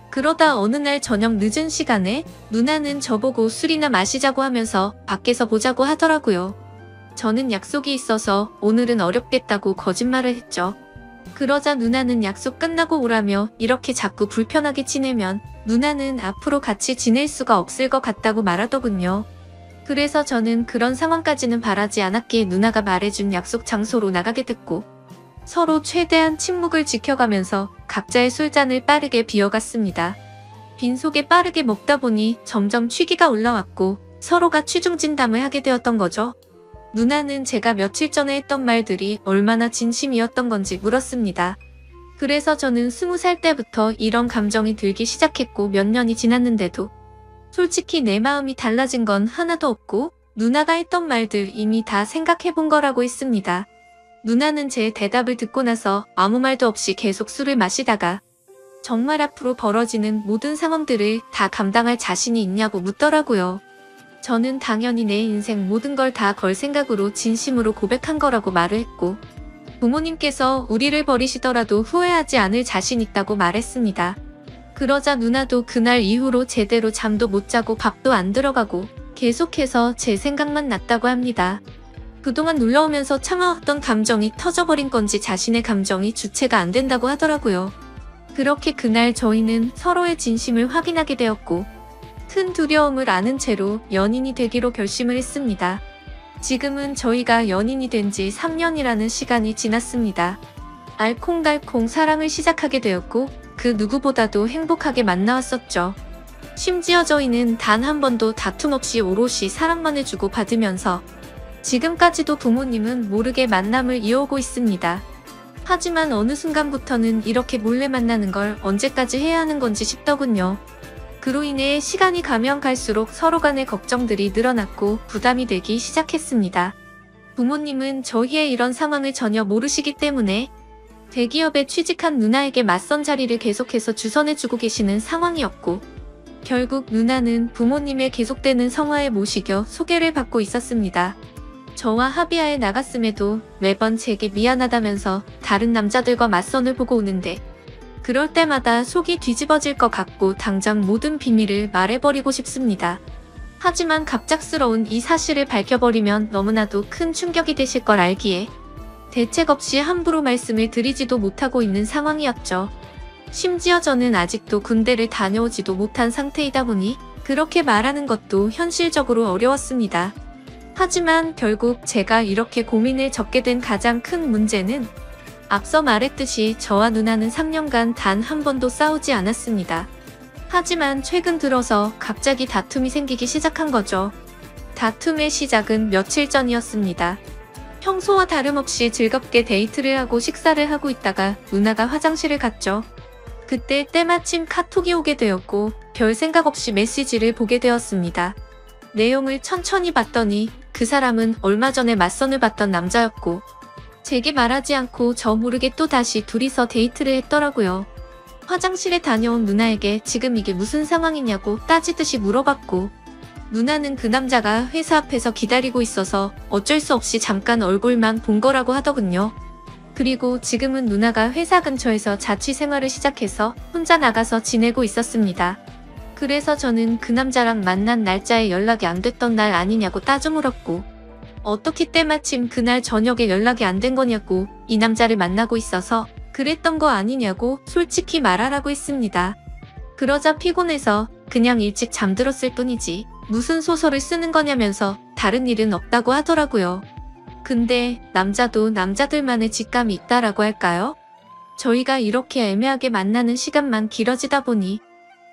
S1: 그러다 어느 날 저녁 늦은 시간에 누나는 저보고 술이나 마시자고 하면서 밖에서 보자고 하더라고요. 저는 약속이 있어서 오늘은 어렵겠다고 거짓말을 했죠. 그러자 누나는 약속 끝나고 오라며 이렇게 자꾸 불편하게 지내면 누나는 앞으로 같이 지낼 수가 없을 것 같다고 말하더군요. 그래서 저는 그런 상황까지는 바라지 않았기에 누나가 말해준 약속 장소로 나가게 됐고 서로 최대한 침묵을 지켜가면서 각자의 술잔을 빠르게 비워갔습니다. 빈속에 빠르게 먹다 보니 점점 취기가 올라왔고 서로가 취중진담을 하게 되었던 거죠. 누나는 제가 며칠 전에 했던 말들이 얼마나 진심이었던 건지 물었습니다. 그래서 저는 20살 때부터 이런 감정이 들기 시작했고 몇 년이 지났는데도 솔직히 내 마음이 달라진 건 하나도 없고 누나가 했던 말들 이미 다 생각해 본 거라고 했습니다. 누나는 제 대답을 듣고 나서 아무 말도 없이 계속 술을 마시다가 정말 앞으로 벌어지는 모든 상황들을 다 감당할 자신이 있냐고 묻더라고요. 저는 당연히 내 인생 모든 걸 다 걸 생각으로 진심으로 고백한 거라고 말을 했고 부모님께서 우리를 버리시더라도 후회하지 않을 자신 있다고 말했습니다. 그러자 누나도 그날 이후로 제대로 잠도 못 자고 밥도 안 들어가고 계속해서 제 생각만 났다고 합니다. 그동안 눌러오면서 참아왔던 감정이 터져버린 건지 자신의 감정이 주체가 안 된다고 하더라고요. 그렇게 그날 저희는 서로의 진심을 확인하게 되었고 큰 두려움을 아는 채로 연인이 되기로 결심을 했습니다. 지금은 저희가 연인이 된 지 3년이라는 시간이 지났습니다. 알콩달콩 사랑을 시작하게 되었고 그 누구보다도 행복하게 만나왔었죠. 심지어 저희는 단 한 번도 다툼 없이 오롯이 사랑만을 주고 받으면서 지금까지도 부모님은 모르게 만남을 이어오고 있습니다. 하지만 어느 순간부터는 이렇게 몰래 만나는 걸 언제까지 해야 하는 건지 싶더군요. 그로 인해 시간이 가면 갈수록 서로 간의 걱정들이 늘어났고 부담이 되기 시작했습니다. 부모님은 저희의 이런 상황을 전혀 모르시기 때문에 대기업에 취직한 누나에게 맞선 자리를 계속해서 주선해주고 계시는 상황이었고 결국 누나는 부모님의 계속되는 성화에 모시겨 소개를 받고 있었습니다. 저와 합의하에 나갔음에도 매번 제게 미안하다면서 다른 남자들과 맞선을 보고 오는데 그럴 때마다 속이 뒤집어질 것 같고 당장 모든 비밀을 말해버리고 싶습니다. 하지만 갑작스러운 이 사실을 밝혀버리면 너무나도 큰 충격이 되실 걸 알기에 대책 없이 함부로 말씀을 드리지도 못하고 있는 상황이었죠. 심지어 저는 아직도 군대를 다녀오지도 못한 상태이다 보니 그렇게 말하는 것도 현실적으로 어려웠습니다. 하지만 결국 제가 이렇게 고민을 적게 된 가장 큰 문제는 앞서 말했듯이 저와 누나는 3년간 단 한 번도 싸우지 않았습니다. 하지만 최근 들어서 갑자기 다툼이 생기기 시작한 거죠. 다툼의 시작은 며칠 전이었습니다. 평소와 다름없이 즐겁게 데이트를 하고 식사를 하고 있다가 누나가 화장실을 갔죠. 그때 때마침 카톡이 오게 되었고 별 생각 없이 메시지를 보게 되었습니다. 내용을 천천히 봤더니 그 사람은 얼마 전에 맞선을 봤던 남자였고 제게 말하지 않고 저 모르게 또 다시 둘이서 데이트를 했더라고요. 화장실에 다녀온 누나에게 지금 이게 무슨 상황이냐고 따지듯이 물어봤고 누나는 그 남자가 회사 앞에서 기다리고 있어서 어쩔 수 없이 잠깐 얼굴만 본 거라고 하더군요. 그리고 지금은 누나가 회사 근처에서 자취 생활을 시작해서 혼자 나가서 지내고 있었습니다. 그래서 저는 그 남자랑 만난 날짜에 연락이 안 됐던 날 아니냐고 따져 물었고 어떻게 때마침 그날 저녁에 연락이 안 된 거냐고 이 남자를 만나고 있어서 그랬던 거 아니냐고 솔직히 말하라고 했습니다. 그러자 피곤해서 그냥 일찍 잠들었을 뿐이지 무슨 소설을 쓰는 거냐면서 다른 일은 없다고 하더라고요. 근데 남자도 남자들만의 직감이 있다라고 할까요? 저희가 이렇게 애매하게 만나는 시간만 길어지다 보니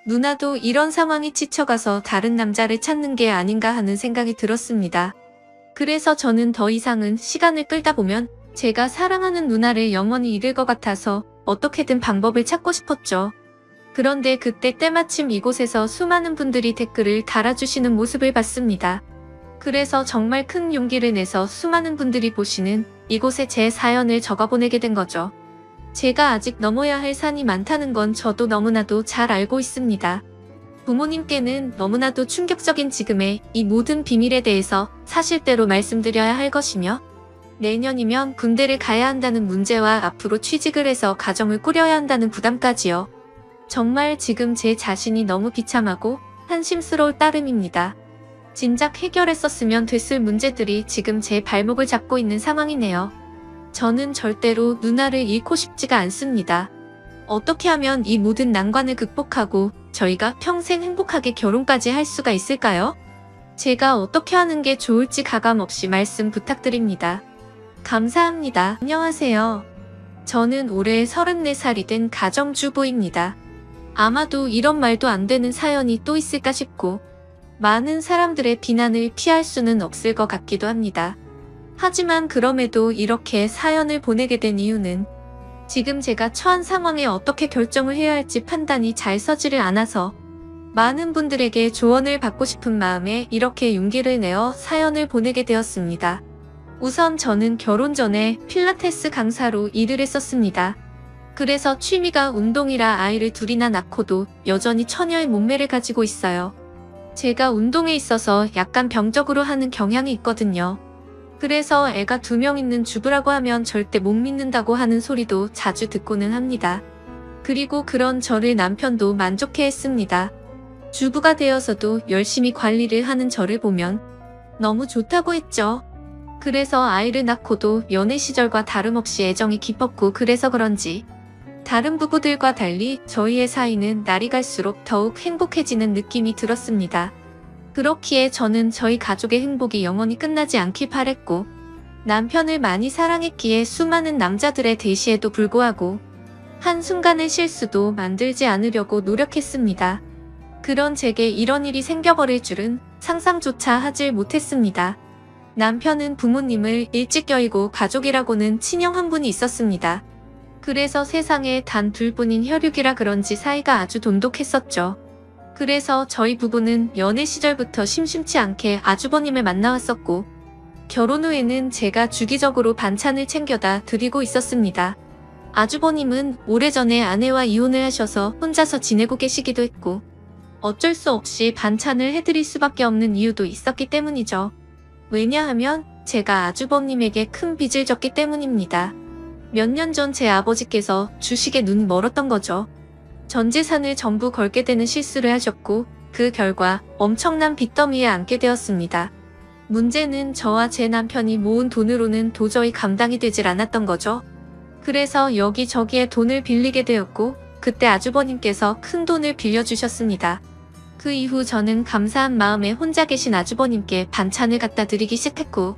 S1: 누나도 이런 상황이 지쳐가서 다른 남자를 찾는 게 아닌가 하는 생각이 들었습니다. 그래서 저는 더 이상은 시간을 끌다 보면 제가 사랑하는 누나를 영원히 잃을 것 같아서 어떻게든 방법을 찾고 싶었죠. 그런데 그때 때마침 이곳에서 수많은 분들이 댓글을 달아주시는 모습을 봤습니다. 그래서 정말 큰 용기를 내서 수많은 분들이 보시는 이곳에 제 사연을 적어보내게 된 거죠. 제가 아직 넘어야 할 산이 많다는 건 저도 너무나도 잘 알고 있습니다. 부모님께는 너무나도 충격적인 지금의 이 모든 비밀에 대해서 사실대로 말씀드려야 할 것이며 내년이면 군대를 가야 한다는 문제와 앞으로 취직을 해서 가정을 꾸려야 한다는 부담까지요. 정말 지금 제 자신이 너무 비참하고 한심스러울 따름입니다. 진작 해결했었으면 됐을 문제들이 지금 제 발목을 잡고 있는 상황이네요. 저는 절대로 누나를 잃고 싶지가 않습니다. 어떻게 하면 이 모든 난관을 극복하고 저희가 평생 행복하게 결혼까지 할 수가 있을까요? 제가 어떻게 하는 게 좋을지 가감없이 말씀 부탁드립니다. 감사합니다. 안녕하세요. 저는 올해 34살이 된 가정주부입니다. 아마도 이런 말도 안 되는 사연이 또 있을까 싶고 많은 사람들의 비난을 피할 수는 없을 것 같기도 합니다. 하지만 그럼에도 이렇게 사연을 보내게 된 이유는 지금 제가 처한 상황에 어떻게 결정을 해야 할지 판단이 잘 서지를 않아서 많은 분들에게 조언을 받고 싶은 마음에 이렇게 용기를 내어 사연을 보내게 되었습니다. 우선 저는 결혼 전에 필라테스 강사로 일을 했었습니다. 그래서 취미가 운동이라 아이를 둘이나 낳고도 여전히 처녀의 몸매를 가지고 있어요. 제가 운동에 있어서 약간 병적으로 하는 경향이 있거든요. 그래서 애가 2명 있는 주부라고 하면 절대 못 믿는다고 하는 소리도 자주 듣고는 합니다. 그리고 그런 저를 남편도 만족해 했습니다. 주부가 되어서도 열심히 관리를 하는 저를 보면 너무 좋다고 했죠. 그래서 아이를 낳고도 연애 시절과 다름없이 애정이 깊었고 그래서 그런지 다른 부부들과 달리 저희의 사이는 날이 갈수록 더욱 행복해지는 느낌이 들었습니다. 그렇기에 저는 저희 가족의 행복이 영원히 끝나지 않길 바랬고 남편을 많이 사랑했기에 수많은 남자들의 대시에도 불구하고 한순간의 실수도 만들지 않으려고 노력했습니다. 그런 제게 이런 일이 생겨버릴 줄은 상상조차 하질 못했습니다. 남편은 부모님을 일찍 여의고 가족이라고는 친형 한 분이 있었습니다. 그래서 세상에 단 2분인 혈육이라 그런지 사이가 아주 돈독했었죠. 그래서 저희 부부는 연애 시절부터 심심치 않게 아주버님을 만나왔었고 결혼 후에는 제가 주기적으로 반찬을 챙겨다 드리고 있었습니다. 아주버님은 오래전에 아내와 이혼을 하셔서 혼자서 지내고 계시기도 했고 어쩔 수 없이 반찬을 해드릴 수밖에 없는 이유도 있었기 때문이죠. 왜냐하면 제가 아주버님에게 큰 빚을 졌기 때문입니다. 몇 년 전 제 아버지께서 주식에 눈이 멀었던 거죠. 전 재산을 전부 걸게 되는 실수를 하셨고 그 결과 엄청난 빚더미에 앉게 되었습니다. 문제는 저와 제 남편이 모은 돈으로는 도저히 감당이 되질 않았던 거죠. 그래서 여기저기에 돈을 빌리게 되었고 그때 아주버님께서 큰 돈을 빌려주셨습니다. 그 이후 저는 감사한 마음에 혼자 계신 아주버님께 반찬을 갖다 드리기 시작했고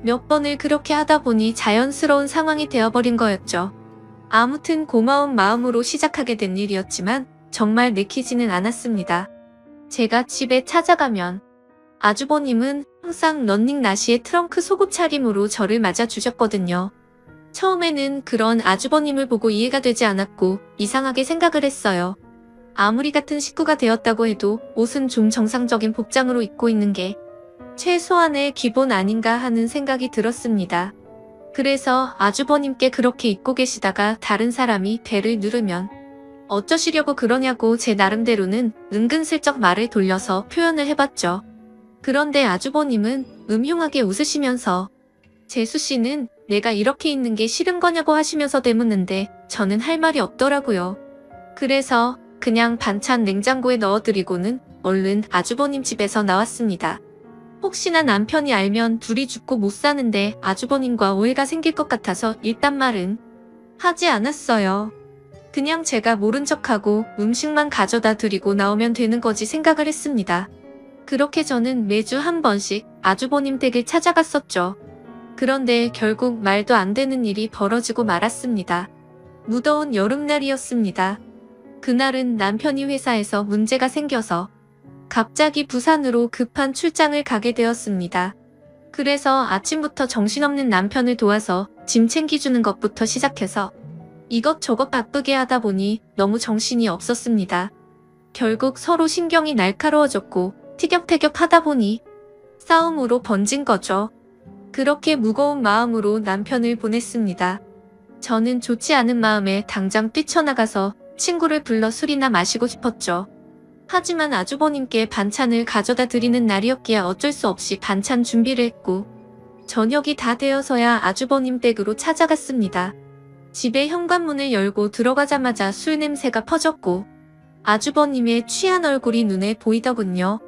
S1: 몇 번을 그렇게 하다 보니 자연스러운 상황이 되어버린 거였죠. 아무튼 고마운 마음으로 시작하게 된 일이었지만 정말 내키지는 않았습니다. 제가 집에 찾아가면 아주버님은 항상 런닝 나시의 트렁크 속옷 차림으로 저를 맞아주셨거든요. 처음에는 그런 아주버님을 보고 이해가 되지 않았고 이상하게 생각을 했어요. 아무리 같은 식구가 되었다고 해도 옷은 좀 정상적인 복장으로 입고 있는 게 최소한의 기본 아닌가 하는 생각이 들었습니다. 그래서 아주버님께 그렇게 입고 계시다가 다른 사람이 배를 누르면 어쩌시려고 그러냐고 제 나름대로는 은근슬쩍 말을 돌려서 표현을 해봤죠. 그런데 아주버님은 음흉하게 웃으시면서 재수씨는 내가 이렇게 있는 게 싫은 거냐고 하시면서 대묻는데 저는 할 말이 없더라고요. 그래서 그냥 반찬 냉장고에 넣어드리고는 얼른 아주버님 집에서 나왔습니다. 혹시나 남편이 알면 둘이 죽고 못 사는데 아주버님과 오해가 생길 것 같아서 일단 말은 하지 않았어요. 그냥 제가 모른 척하고 음식만 가져다 드리고 나오면 되는 거지 생각을 했습니다. 그렇게 저는 매주 한 번씩 아주버님 댁을 찾아갔었죠. 그런데 결국 말도 안 되는 일이 벌어지고 말았습니다. 무더운 여름날이었습니다. 그날은 남편이 회사에서 문제가 생겨서 갑자기 부산으로 급한 출장을 가게 되었습니다. 그래서 아침부터 정신없는 남편을 도와서 짐 챙겨주는 것부터 시작해서 이것저것 바쁘게 하다 보니 너무 정신이 없었습니다. 결국 서로 신경이 날카로워졌고 티격태격 하다 보니 싸움으로 번진 거죠. 그렇게 무거운 마음으로 남편을 보냈습니다. 저는 좋지 않은 마음에 당장 뛰쳐나가서 친구를 불러 술이나 마시고 싶었죠. 하지만 아주버님께 반찬을 가져다 드리는 날이었기에 어쩔 수 없이 반찬 준비를 했고 저녁이 다 되어서야 아주버님 댁으로 찾아갔습니다. 집의 현관문을 열고 들어가자마자 술 냄새가 퍼졌고 아주버님의 취한 얼굴이 눈에 보이더군요.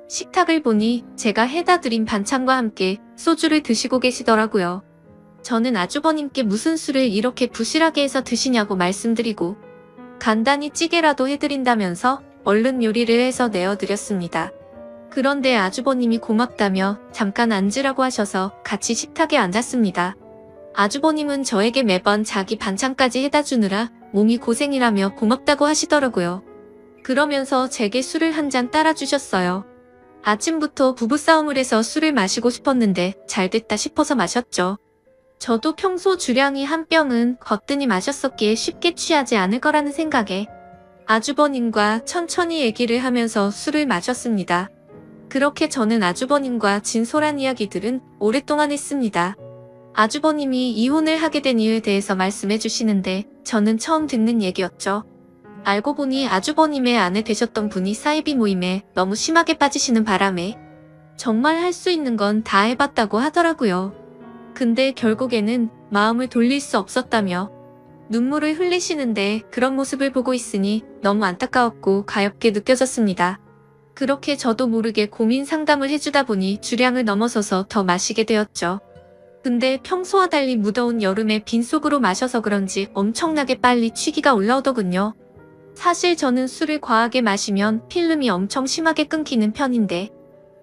S1: 식탁을 보니 제가 해다 드린 반찬과 함께 소주를 드시고 계시더라고요. 저는 아주버님께 무슨 술을 이렇게 부실하게 해서 드시냐고 말씀드리고 간단히 찌개라도 해드린다면서 얼른 요리를 해서 내어드렸습니다. 그런데 아주버님이 고맙다며 잠깐 앉으라고 하셔서 같이 식탁에 앉았습니다. 아주버님은 저에게 매번 자기 반찬까지 해다 주느라 몸이 고생이라며 고맙다고 하시더라고요. 그러면서 제게 술을 한 잔 따라 주셨어요. 아침부터 부부싸움을 해서 술을 마시고 싶었는데 잘 됐다 싶어서 마셨죠. 저도 평소 주량이 한 병은 거뜬히 마셨었기에 쉽게 취하지 않을 거라는 생각에 아주버님과 천천히 얘기를 하면서 술을 마셨습니다. 그렇게 저는 아주버님과 진솔한 이야기들은 오랫동안 했습니다. 아주버님이 이혼을 하게 된 이유에 대해서 말씀해 주시는데 저는 처음 듣는 얘기였죠. 알고 보니 아주버님의 아내 되셨던 분이 사이비 모임에 너무 심하게 빠지시는 바람에 정말 할 수 있는 건 다 해봤다고 하더라고요. 근데 결국에는 마음을 돌릴 수 없었다며 눈물을 흘리시는데 그런 모습을 보고 있으니 너무 안타까웠고 가엽게 느껴졌습니다. 그렇게 저도 모르게 고민 상담을 해주다 보니 주량을 넘어서서 더 마시게 되었죠. 근데 평소와 달리 무더운 여름에 빈속으로 마셔서 그런지 엄청나게 빨리 취기가 올라오더군요. 사실 저는 술을 과하게 마시면 필름이 엄청 심하게 끊기는 편인데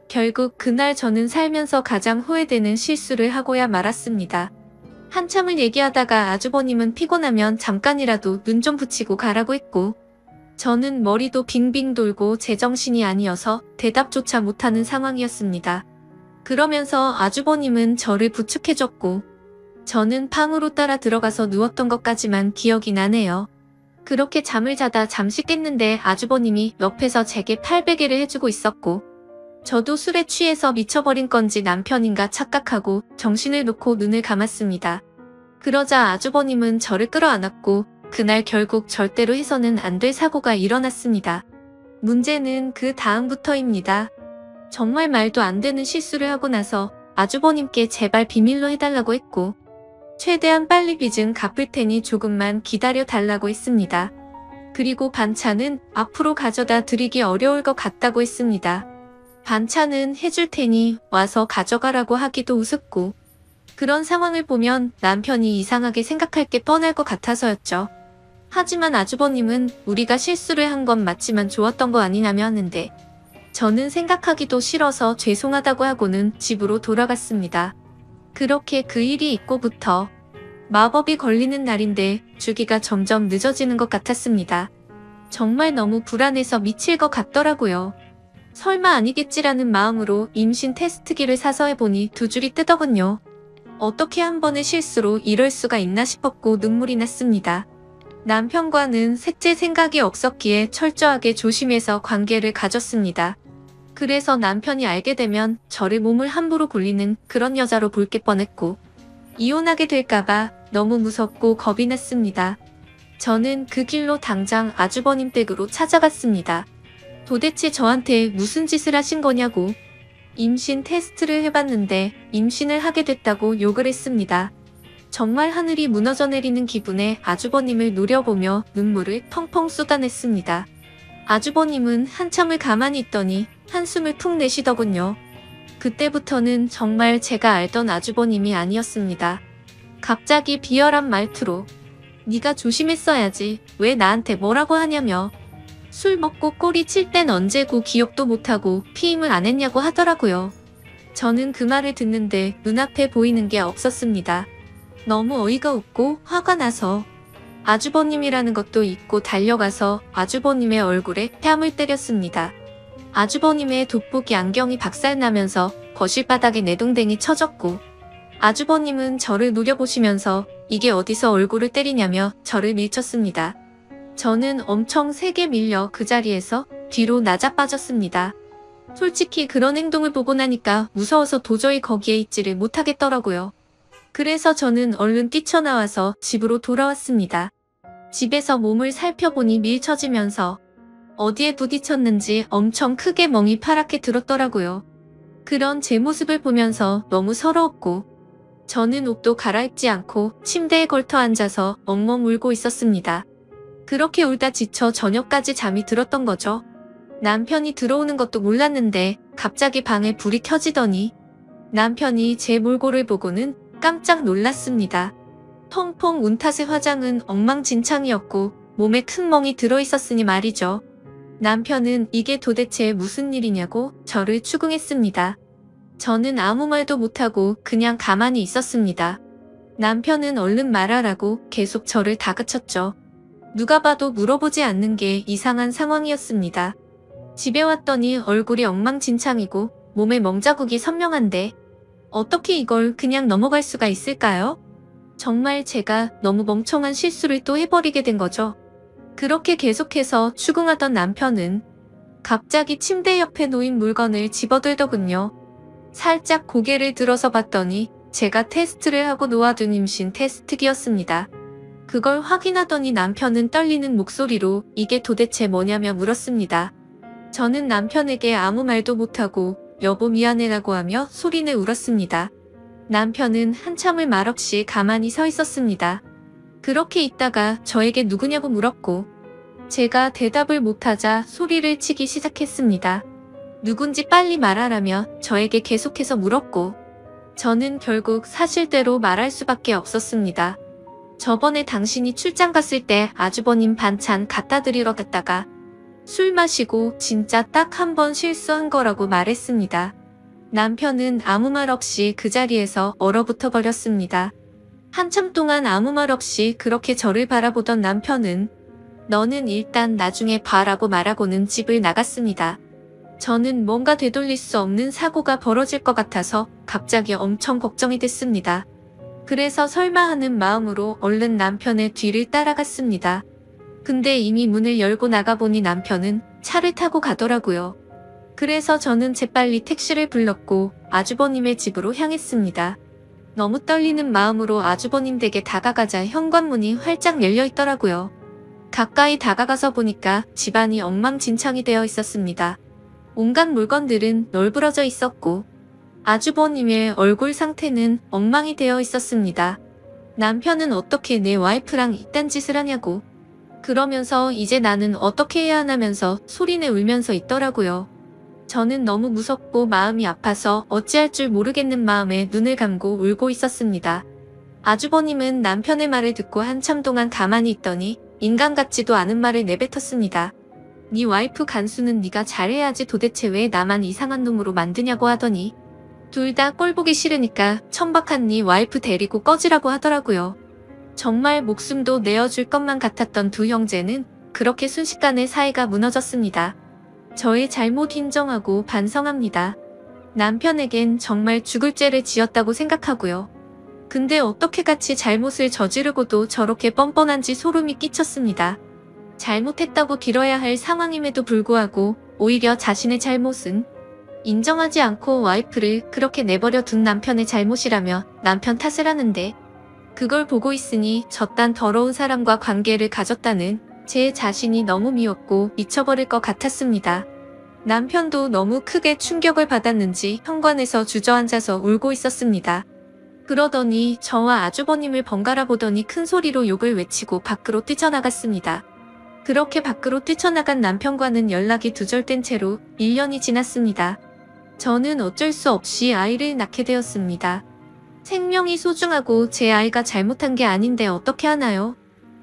S1: 결국 그날 저는 살면서 가장 후회되는 실수를 하고야 말았습니다. 한참을 얘기하다가 아주버님은 피곤하면 잠깐이라도 눈 좀 붙이고 가라고 했고 저는 머리도 빙빙 돌고 제정신이 아니어서 대답조차 못하는 상황이었습니다. 그러면서 아주버님은 저를 부축해줬고 저는 방으로 따라 들어가서 누웠던 것까지만 기억이 나네요. 그렇게 잠을 자다 잠시 깼는데 아주버님이 옆에서 제게 팔베개를 해주고 있었고 저도 술에 취해서 미쳐버린 건지 남편인가 착각하고 정신을 놓고 눈을 감았습니다. 그러자 아주버님은 저를 끌어안았고 그날 결국 절대로 해서는 안 될 사고가 일어났습니다. 문제는 그 다음부터입니다. 정말 말도 안 되는 실수를 하고 나서 아주버님께 제발 비밀로 해달라고 했고 최대한 빨리 빚은 갚을 테니 조금만 기다려 달라고 했습니다. 그리고 반찬은 앞으로 가져다 드리기 어려울 것 같다고 했습니다. 반찬은 해줄 테니 와서 가져가라고 하기도 우습고 그런 상황을 보면 남편이 이상하게 생각할 게 뻔할 것 같아서였죠. 하지만 아주버님은 우리가 실수를 한 건 맞지만 좋았던 거 아니냐며 하는데 저는 생각하기도 싫어서 죄송하다고 하고는 집으로 돌아갔습니다. 그렇게 그 일이 있고부터 마법이 걸리는 날인데 주기가 점점 늦어지는 것 같았습니다. 정말 너무 불안해서 미칠 것 같더라고요. 설마 아니겠지라는 마음으로 임신 테스트기를 사서 해보니 두 줄이 뜨더군요. 어떻게 한 번의 실수로 이럴 수가 있나 싶었고 눈물이 났습니다. 남편과는 셋째 생각이 없었기에 철저하게 조심해서 관계를 가졌습니다. 그래서 남편이 알게 되면 저를 몸을 함부로 굴리는 그런 여자로 볼 게 뻔했고 이혼하게 될까봐 너무 무섭고 겁이 났습니다. 저는 그 길로 당장 아주버님 댁으로 찾아갔습니다. 도대체 저한테 무슨 짓을 하신 거냐고 임신 테스트를 해봤는데 임신을 하게 됐다고 욕을 했습니다. 정말 하늘이 무너져 내리는 기분에 아주버님을 노려보며 눈물을 펑펑 쏟아냈습니다. 아주버님은 한참을 가만히 있더니 한숨을 푹 내쉬더군요. 그때부터는 정말 제가 알던 아주버님이 아니었습니다. 갑자기 비열한 말투로 네가 조심했어야지 왜 나한테 뭐라고 하냐며 술 먹고 꼬리 칠 땐 언제고 기억도 못하고 피임을 안 했냐고 하더라고요. 저는 그 말을 듣는데 눈앞에 보이는 게 없었습니다. 너무 어이가 없고 화가 나서 아주버님이라는 것도 잊고 달려가서 아주버님의 얼굴에 뺨을 때렸습니다. 아주버님의 돋보기 안경이 박살나면서 거실 바닥에 내동댕이 쳐졌고 아주버님은 저를 노려보시면서 이게 어디서 얼굴을 때리냐며 저를 밀쳤습니다. 저는 엄청 세게 밀려 그 자리에서 뒤로 나자빠졌습니다. 솔직히 그런 행동을 보고 나니까 무서워서 도저히 거기에 있지를 못하겠더라고요. 그래서 저는 얼른 뛰쳐나와서 집으로 돌아왔습니다. 집에서 몸을 살펴보니 밀쳐지면서 어디에 부딪혔는지 엄청 크게 멍이 파랗게 들었더라고요. 그런 제 모습을 보면서 너무 서러웠고 저는 옷도 갈아입지 않고 침대에 걸터 앉아서 엉엉 울고 있었습니다. 그렇게 울다 지쳐 저녁까지 잠이 들었던 거죠. 남편이 들어오는 것도 몰랐는데 갑자기 방에 불이 켜지더니 남편이 제 몰골을 보고는 깜짝 놀랐습니다. 펑펑 운 탓에 화장은 엉망진창이었고 몸에 큰 멍이 들어있었으니 말이죠. 남편은 이게 도대체 무슨 일이냐고 저를 추궁했습니다. 저는 아무 말도 못하고 그냥 가만히 있었습니다. 남편은 얼른 말하라고 계속 저를 다그쳤죠. 누가 봐도 물어보지 않는 게 이상한 상황이었습니다. 집에 왔더니 얼굴이 엉망진창이고 몸에 멍자국이 선명한데 어떻게 이걸 그냥 넘어갈 수가 있을까요? 정말 제가 너무 멍청한 실수를 또 해버리게 된 거죠. 그렇게 계속해서 추궁하던 남편은 갑자기 침대 옆에 놓인 물건을 집어들더군요. 살짝 고개를 들어서 봤더니 제가 테스트를 하고 놓아둔 임신 테스트기였습니다. 그걸 확인하더니 남편은 떨리는 목소리로 이게 도대체 뭐냐며 물었습니다. 저는 남편에게 아무 말도 못하고 여보 미안해라고 하며 소리내 울었습니다. 남편은 한참을 말없이 가만히 서 있었습니다. 그렇게 있다가 저에게 누구냐고 물었고 제가 대답을 못하자 소리를 치기 시작했습니다. 누군지 빨리 말하라며 저에게 계속해서 물었고 저는 결국 사실대로 말할 수밖에 없었습니다. 저번에 당신이 출장 갔을 때 아주버님 반찬 갖다 드리러 갔다가 술 마시고 진짜 딱 한 번 실수한 거라고 말했습니다. 남편은 아무 말 없이 그 자리에서 얼어붙어 버렸습니다. 한참 동안 아무 말 없이 그렇게 저를 바라보던 남편은 너는 일단 나중에 봐라고 말하고는 집을 나갔습니다. 저는 뭔가 되돌릴 수 없는 사고가 벌어질 것 같아서 갑자기 엄청 걱정이 됐습니다. 그래서 설마 하는 마음으로 얼른 남편의 뒤를 따라갔습니다. 근데 이미 문을 열고 나가보니 남편은 차를 타고 가더라고요. 그래서 저는 재빨리 택시를 불렀고 아주버님의 집으로 향했습니다. 너무 떨리는 마음으로 아주버님 댁에 다가가자 현관문이 활짝 열려 있더라고요. 가까이 다가가서 보니까 집안이 엉망진창이 되어 있었습니다. 온갖 물건들은 널브러져 있었고 아주버님의 얼굴 상태는 엉망이 되어 있었습니다. 남편은 어떻게 내 와이프랑 이딴 짓을 하냐고 그러면서 이제 나는 어떻게 해야 하냐면서 소리내 울면서 있더라고요. 저는 너무 무섭고 마음이 아파서 어찌할 줄 모르겠는 마음에 눈을 감고 울고 있었습니다. 아주버님은 남편의 말을 듣고 한참 동안 가만히 있더니 인간 같지도 않은 말을 내뱉었습니다. 네 와이프 간수는 네가 잘해야지 도대체 왜 나만 이상한 놈으로 만드냐고 하더니 둘 다 꼴보기 싫으니까 천박한 네 와이프 데리고 꺼지라고 하더라고요. 정말 목숨도 내어줄 것만 같았던 두 형제는 그렇게 순식간에 사이가 무너졌습니다. 저의 잘못 인정하고 반성합니다. 남편에겐 정말 죽을 죄를 지었다고 생각하고요. 근데 어떻게 같이 잘못을 저지르고도 저렇게 뻔뻔한지 소름이 끼쳤습니다. 잘못했다고 빌어야 할 상황임에도 불구하고 오히려 자신의 잘못은 인정하지 않고 와이프를 그렇게 내버려 둔 남편의 잘못이라며 남편 탓을 하는데 그걸 보고 있으니 저딴 더러운 사람과 관계를 가졌다는 제 자신이 너무 미웠고 미쳐버릴 것 같았습니다. 남편도 너무 크게 충격을 받았는지 현관에서 주저앉아서 울고 있었습니다. 그러더니 저와 아주버님을 번갈아 보더니 큰 소리로 욕을 외치고 밖으로 뛰쳐나갔습니다. 그렇게 밖으로 뛰쳐나간 남편과는 연락이 두절된 채로 1년이 지났습니다. 저는 어쩔 수 없이 아이를 낳게 되었습니다. 생명이 소중하고 제 아이가 잘못한 게 아닌데 어떻게 하나요?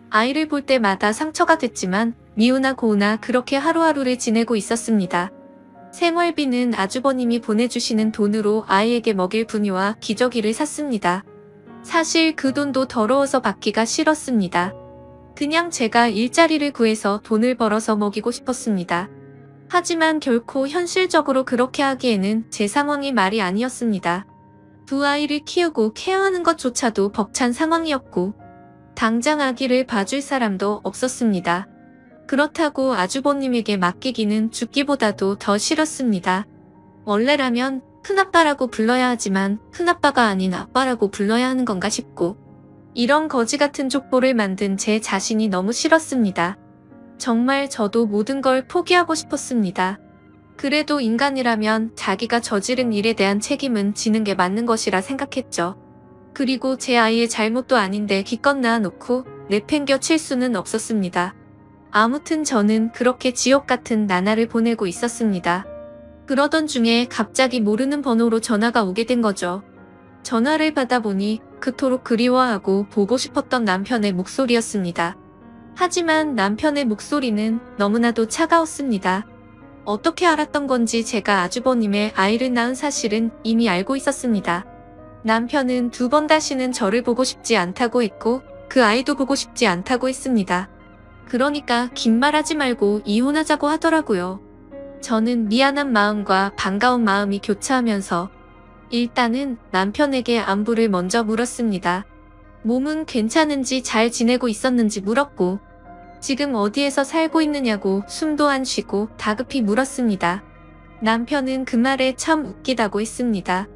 S1: 아이를 볼 때마다 상처가 됐지만 미우나 고우나 그렇게 하루하루를 지내고 있었습니다. 생활비는 아주버님이 보내주시는 돈으로 아이에게 먹일 분유와 기저귀를 샀습니다. 사실 그 돈도 더러워서 받기가 싫었습니다. 그냥 제가 일자리를 구해서 돈을 벌어서 먹이고 싶었습니다. 하지만 결코 현실적으로 그렇게 하기에는 제 상황이 말이 아니었습니다. 두 아이를 키우고 케어하는 것조차도 벅찬 상황이었고 당장 아기를 봐줄 사람도 없었습니다. 그렇다고 아주버님에게 맡기기는 죽기보다도 더 싫었습니다. 원래라면 큰아빠라고 불러야 하지만 큰아빠가 아닌 아빠라고 불러야 하는 건가 싶고 이런 거지 같은 족보를 만든 제 자신이 너무 싫었습니다. 정말 저도 모든 걸 포기하고 싶었습니다. 그래도 인간이라면 자기가 저지른 일에 대한 책임은 지는 게 맞는 것이라 생각했죠. 그리고 제 아이의 잘못도 아닌데 기껏 낳아놓고 내팽겨 칠 수는 없었습니다. 아무튼 저는 그렇게 지옥 같은 나날을 보내고 있었습니다. 그러던 중에 갑자기 모르는 번호로 전화가 오게 된 거죠. 전화를 받아보니 그토록 그리워하고 보고 싶었던 남편의 목소리였습니다. 하지만 남편의 목소리는 너무나도 차가웠습니다. 어떻게 알았던 건지 제가 아주버님의 아이를 낳은 사실은 이미 알고 있었습니다. 남편은 2번 다시는 저를 보고 싶지 않다고 했고 그 아이도 보고 싶지 않다고 했습니다. 그러니까 긴 말하지 말고 이혼하자고 하더라고요. 저는 미안한 마음과 반가운 마음이 교차하면서 일단은 남편에게 안부를 먼저 물었습니다. 몸은 괜찮은지 잘 지내고 있었는지 물었고 지금 어디에서 살고 있느냐고 숨도 안 쉬고 다급히 물었습니다. 남편은 그 말에 참 웃기다고 했습니다.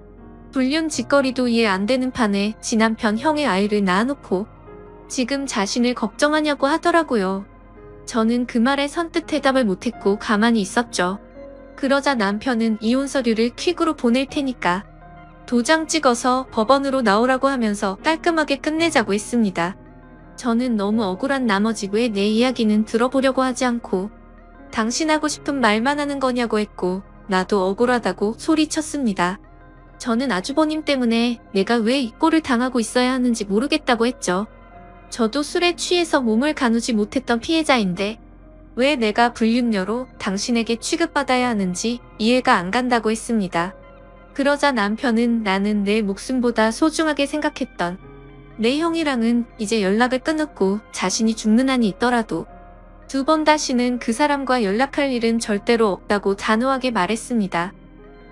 S1: 불륜 짓거리도 이해 안 되는 판에 지 남편 형의 아이를 낳아놓고 지금 자신을 걱정하냐고 하더라고요. 저는 그 말에 선뜻 대답을 못했고 가만히 있었죠. 그러자 남편은 이혼 서류를 퀵으로 보낼 테니까 도장 찍어서 법원으로 나오라고 하면서 깔끔하게 끝내자고 했습니다. 저는 너무 억울한 나머지 왜 내 이야기는 들어보려고 하지 않고 당신 하고 싶은 말만 하는 거냐고 했고 나도 억울하다고 소리쳤습니다. 저는 아주버님 때문에 내가 왜 이 꼴을 당하고 있어야 하는지 모르겠다고 했죠. 저도 술에 취해서 몸을 가누지 못했던 피해자인데 왜 내가 불륜녀로 당신에게 취급받아야 하는지 이해가 안 간다고 했습니다. 그러자 남편은 나는 내 목숨보다 소중하게 생각했던 내 형이랑은 이제 연락을 끊었고 자신이 죽는 한이 있더라도 2번 다시는 그 사람과 연락할 일은 절대로 없다고 단호하게 말했습니다.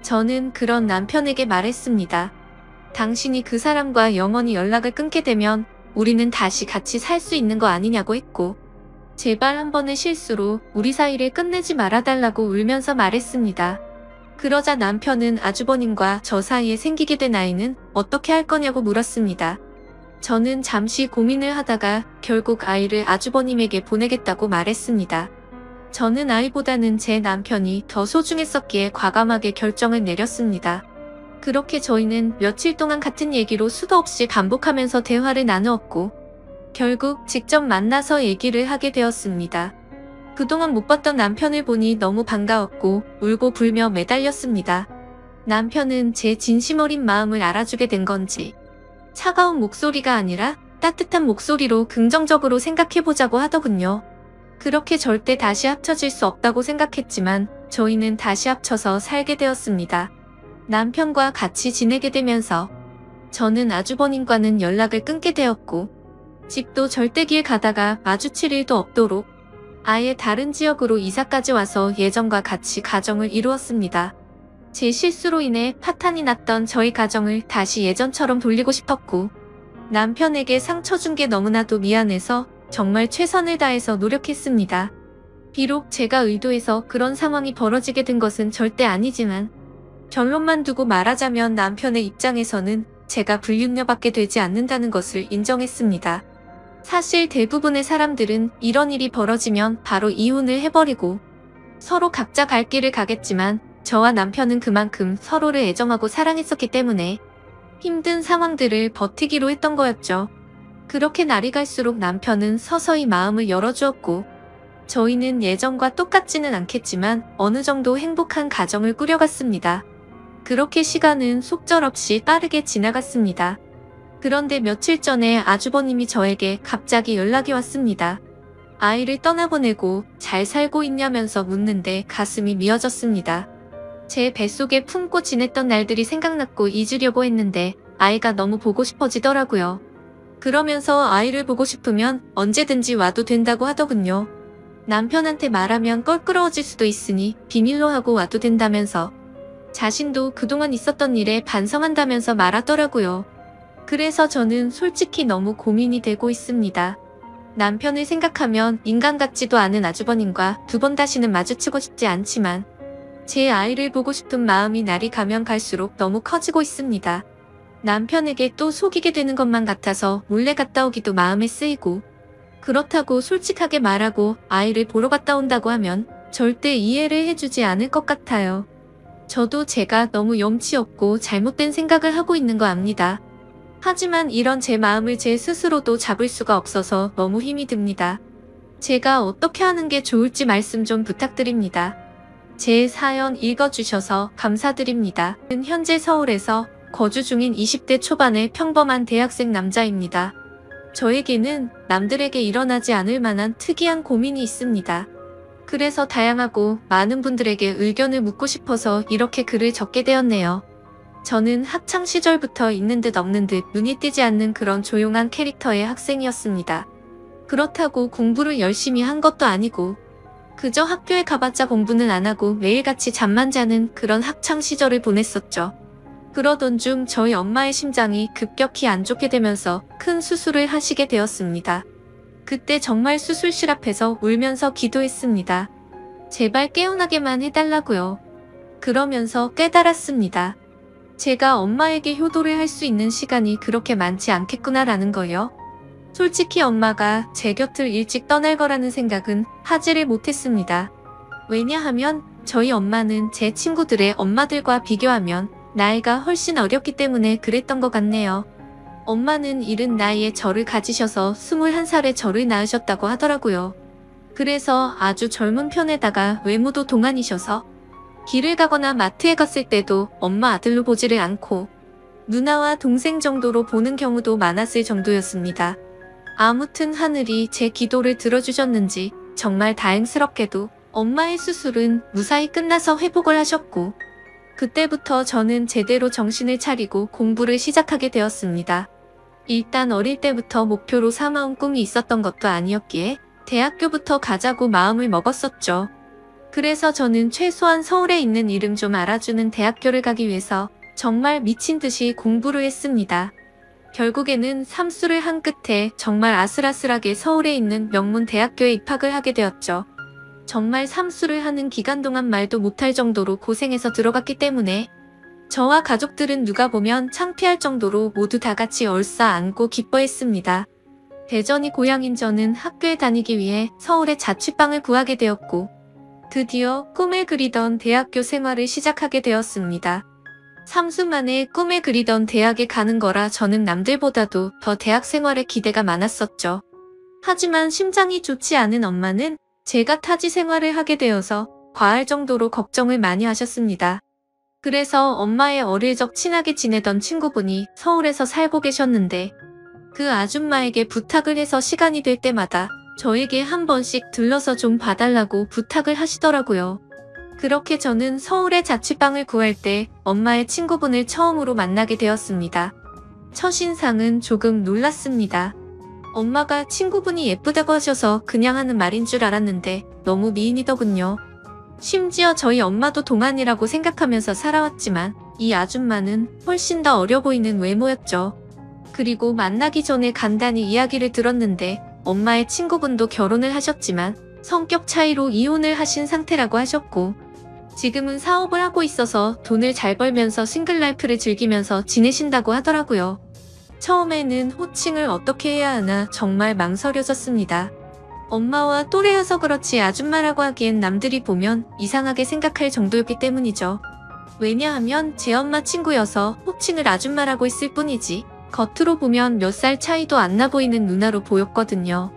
S1: 저는 그런 남편에게 말했습니다. 당신이 그 사람과 영원히 연락을 끊게 되면 우리는 다시 같이 살 수 있는 거 아니냐고 했고 제발 한 번의 실수로 우리 사이를 끝내지 말아달라고 울면서 말했습니다. 그러자 남편은 아주버님과 저 사이에 생기게 된 아이는 어떻게 할 거냐고 물었습니다. 저는 잠시 고민을 하다가 결국 아이를 아주버님에게 보내겠다고 말했습니다. 저는 아이보다는 제 남편이 더 소중했었기에 과감하게 결정을 내렸습니다. 그렇게 저희는 며칠 동안 같은 얘기로 수도 없이 반복하면서 대화를 나누었고 결국 직접 만나서 얘기를 하게 되었습니다. 그동안 못 봤던 남편을 보니 너무 반가웠고 울고 불며 매달렸습니다. 남편은 제 진심 어린 마음을 알아주게 된 건지 차가운 목소리가 아니라 따뜻한 목소리로 긍정적으로 생각해보자고 하더군요. 그렇게 절대 다시 합쳐질 수 없다고 생각했지만 저희는 다시 합쳐서 살게 되었습니다. 남편과 같이 지내게 되면서 저는 아주버님과는 연락을 끊게 되었고 집도 절대 길 가다가 마주칠 일도 없도록 아예 다른 지역으로 이사까지 와서 예전과 같이 가정을 이루었습니다. 제 실수로 인해 파탄이 났던 저희 가정을 다시 예전처럼 돌리고 싶었고 남편에게 상처 준 게 너무나도 미안해서 정말 최선을 다해서 노력했습니다. 비록 제가 의도해서 그런 상황이 벌어지게 된 것은 절대 아니지만 결론만 두고 말하자면 남편의 입장에서는 제가 불륜녀밖에 되지 않는다는 것을 인정했습니다. 사실 대부분의 사람들은 이런 일이 벌어지면 바로 이혼을 해버리고 서로 각자 갈 길을 가겠지만 저와 남편은 그만큼 서로를 애정하고 사랑했었기 때문에 힘든 상황들을 버티기로 했던 거였죠. 그렇게 날이 갈수록 남편은 서서히 마음을 열어주었고 저희는 예전과 똑같지는 않겠지만 어느 정도 행복한 가정을 꾸려갔습니다. 그렇게 시간은 속절없이 빠르게 지나갔습니다. 그런데 며칠 전에 아주버님이 저에게 갑자기 연락이 왔습니다. 아이를 떠나보내고 잘 살고 있냐면서 묻는데 가슴이 미어졌습니다. 제 뱃속에 품고 지냈던 날들이 생각났고 잊으려고 했는데 아이가 너무 보고 싶어지더라고요. 그러면서 아이를 보고 싶으면 언제든지 와도 된다고 하더군요. 남편한테 말하면 껄끄러워질 수도 있으니 비밀로 하고 와도 된다면서 자신도 그동안 있었던 일에 반성한다면서 말하더라고요. 그래서 저는 솔직히 너무 고민이 되고 있습니다. 남편을 생각하면 인간 같지도 않은 아주버님과 2번 다시는 마주치고 싶지 않지만 제 아이를 보고 싶은 마음이 날이 가면 갈수록 너무 커지고 있습니다. 남편에게 또 속이게 되는 것만 같아서 몰래 갔다 오기도 마음에 쓰이고 그렇다고 솔직하게 말하고 아이를 보러 갔다 온다고 하면 절대 이해를 해주지 않을 것 같아요. 저도 제가 너무 염치 없고 잘못된 생각을 하고 있는 거 압니다. 하지만 이런 제 마음을 제 스스로도 잡을 수가 없어서 너무 힘이 듭니다. 제가 어떻게 하는 게 좋을지 말씀 좀 부탁드립니다. 제 사연 읽어주셔서 감사드립니다. 현재 서울에서 거주 중인 20대 초반의 평범한 대학생 남자입니다. 저에게는 남들에게 일어나지 않을 만한 특이한 고민이 있습니다. 그래서 다양하고 많은 분들에게 의견을 묻고 싶어서 이렇게 글을 적게 되었네요. 저는 학창 시절부터 있는 듯 없는 듯 눈이 띄지 않는 그런 조용한 캐릭터의 학생이었습니다. 그렇다고 공부를 열심히 한 것도 아니고 그저 학교에 가봤자 공부는 안 하고 매일같이 잠만 자는 그런 학창 시절을 보냈었죠. 그러던 중 저희 엄마의 심장이 급격히 안 좋게 되면서 큰 수술을 하시게 되었습니다. 그때 정말 수술실 앞에서 울면서 기도했습니다. 제발 깨어나게만 해달라고요. 그러면서 깨달았습니다. 제가 엄마에게 효도를 할 수 있는 시간이 그렇게 많지 않겠구나라는 거요. 솔직히 엄마가 제 곁을 일찍 떠날 거라는 생각은 하지를 못했습니다. 왜냐하면 저희 엄마는 제 친구들의 엄마들과 비교하면 나이가 훨씬 어렸기 때문에 그랬던 것 같네요. 엄마는 이른 나이에 저를 가지셔서 21살에 저를 낳으셨다고 하더라고요. 그래서 아주 젊은 편에다가 외모도 동안이셔서 길을 가거나 마트에 갔을 때도 엄마 아들로 보지를 않고 누나와 동생 정도로 보는 경우도 많았을 정도였습니다. 아무튼 하늘이 제 기도를 들어주셨는지 정말 다행스럽게도 엄마의 수술은 무사히 끝나서 회복을 하셨고 그때부터 저는 제대로 정신을 차리고 공부를 시작하게 되었습니다. 일단 어릴 때부터 목표로 삼아온 꿈이 있었던 것도 아니었기에 대학교부터 가자고 마음을 먹었었죠. 그래서 저는 최소한 서울에 있는 이름 좀 알아주는 대학교를 가기 위해서 정말 미친 듯이 공부를 했습니다. 결국에는 삼수를 한 끝에 정말 아슬아슬하게 서울에 있는 명문 대학교에 입학을 하게 되었죠. 정말 삼수를 하는 기간 동안 말도 못할 정도로 고생해서 들어갔기 때문에 저와 가족들은 누가 보면 창피할 정도로 모두 다 같이 얼싸안고 기뻐했습니다. 대전이 고향인 저는 학교에 다니기 위해 서울에 자취방을 구하게 되었고 드디어 꿈을 그리던 대학교 생활을 시작하게 되었습니다. 3수 만에 꿈을 그리던 대학에 가는 거라 저는 남들보다도 더 대학 생활에 기대가 많았었죠. 하지만 심장이 좋지 않은 엄마는 제가 타지 생활을 하게 되어서 과할 정도로 걱정을 많이 하셨습니다. 그래서 엄마의 어릴 적 친하게 지내던 친구분이 서울에서 살고 계셨는데 그 아줌마에게 부탁을 해서 시간이 될 때마다 저에게 한 번씩 들러서 좀 봐달라고 부탁을 하시더라고요. 그렇게 저는 서울에 자취방을 구할 때 엄마의 친구분을 처음으로 만나게 되었습니다. 첫인상은 조금 놀랐습니다. 엄마가 친구분이 예쁘다고 하셔서 그냥 하는 말인 줄 알았는데 너무 미인이더군요. 심지어 저희 엄마도 동안이라고 생각하면서 살아왔지만 이 아줌마는 훨씬 더 어려 보이는 외모였죠. 그리고 만나기 전에 간단히 이야기를 들었는데 엄마의 친구분도 결혼을 하셨지만 성격 차이로 이혼을 하신 상태라고 하셨고 지금은 사업을 하고 있어서 돈을 잘 벌면서 싱글라이프를 즐기면서 지내신다고 하더라고요. 처음에는 호칭을 어떻게 해야 하나 정말 망설여졌습니다. 엄마와 또래여서 그렇지 아줌마라고 하기엔 남들이 보면 이상하게 생각할 정도였기 때문이죠. 왜냐하면 제 엄마 친구여서 호칭을 아줌마라고 했을 뿐이지 겉으로 보면 몇 살 차이도 안 나 보이는 누나로 보였거든요.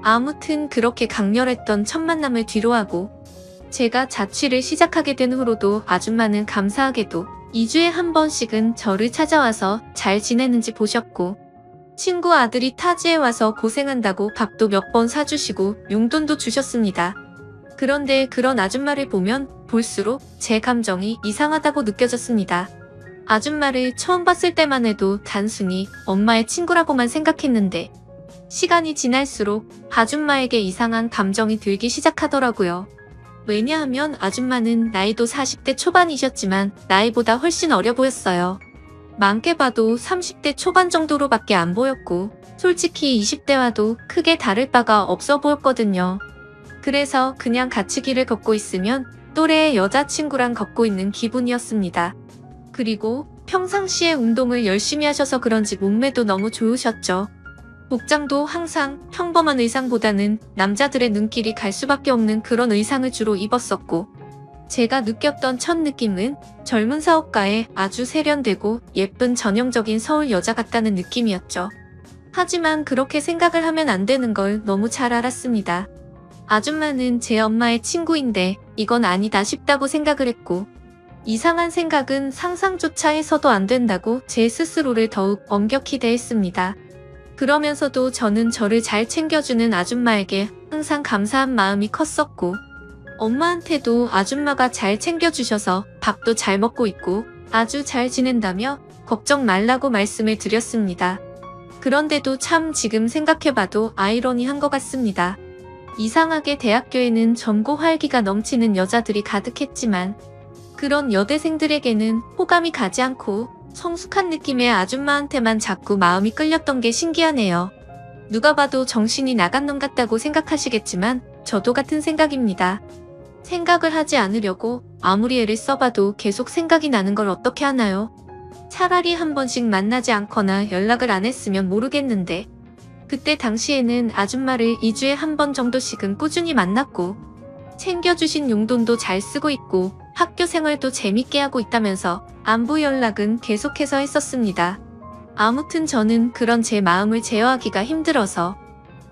S1: 아무튼 그렇게 강렬했던 첫 만남을 뒤로하고 제가 자취를 시작하게 된 후로도 아줌마는 감사하게도 2주에 한 번씩은 저를 찾아와서 잘 지내는지 보셨고 친구 아들이 타지에 와서 고생한다고 밥도 몇 번 사주시고 용돈도 주셨습니다. 그런데 그런 아줌마를 보면 볼수록 제 감정이 이상하다고 느껴졌습니다. 아줌마를 처음 봤을 때만 해도 단순히 엄마의 친구라고만 생각했는데 시간이 지날수록 아줌마에게 이상한 감정이 들기 시작하더라고요. 왜냐하면 아줌마는 나이도 40대 초반이셨지만 나이보다 훨씬 어려 보였어요. 많게 봐도 30대 초반 정도로밖에 안 보였고 솔직히 20대와도 크게 다를 바가 없어 보였거든요. 그래서 그냥 같이 길을 걷고 있으면 또래의 여자친구랑 걷고 있는 기분이었습니다. 그리고 평상시에 운동을 열심히 하셔서 그런지 몸매도 너무 좋으셨죠. 복장도 항상 평범한 의상보다는 남자들의 눈길이 갈 수밖에 없는 그런 의상을 주로 입었었고 제가 느꼈던 첫 느낌은 젊은 사업가에 아주 세련되고 예쁜 전형적인 서울 여자 같다는 느낌이었죠. 하지만 그렇게 생각을 하면 안 되는 걸 너무 잘 알았습니다. 아줌마는 제 엄마의 친구인데 이건 아니다 싶다고 생각을 했고 이상한 생각은 상상조차 해서도 안 된다고 제 스스로를 더욱 엄격히 대했습니다. 그러면서도 저는 저를 잘 챙겨주는 아줌마에게 항상 감사한 마음이 컸었고 엄마한테도 아줌마가 잘 챙겨주셔서 밥도 잘 먹고 있고 아주 잘 지낸다며 걱정 말라고 말씀을 드렸습니다. 그런데도 참 지금 생각해봐도 아이러니한 것 같습니다. 이상하게 대학교에는 젊고 활기가 넘치는 여자들이 가득했지만 그런 여대생들에게는 호감이 가지 않고 성숙한 느낌의 아줌마한테만 자꾸 마음이 끌렸던 게 신기하네요. 누가 봐도 정신이 나간 놈 같다고 생각하시겠지만 저도 같은 생각입니다. 생각을 하지 않으려고 아무리 애를 써봐도 계속 생각이 나는 걸 어떻게 하나요? 차라리 한 번씩 만나지 않거나 연락을 안 했으면 모르겠는데 그때 당시에는 아줌마를 2주에 한 번 정도씩은 꾸준히 만났고 챙겨주신 용돈도 잘 쓰고 있고 학교 생활도 재밌게 하고 있다면서 안부 연락은 계속해서 했었습니다. 아무튼 저는 그런 제 마음을 제어하기가 힘들어서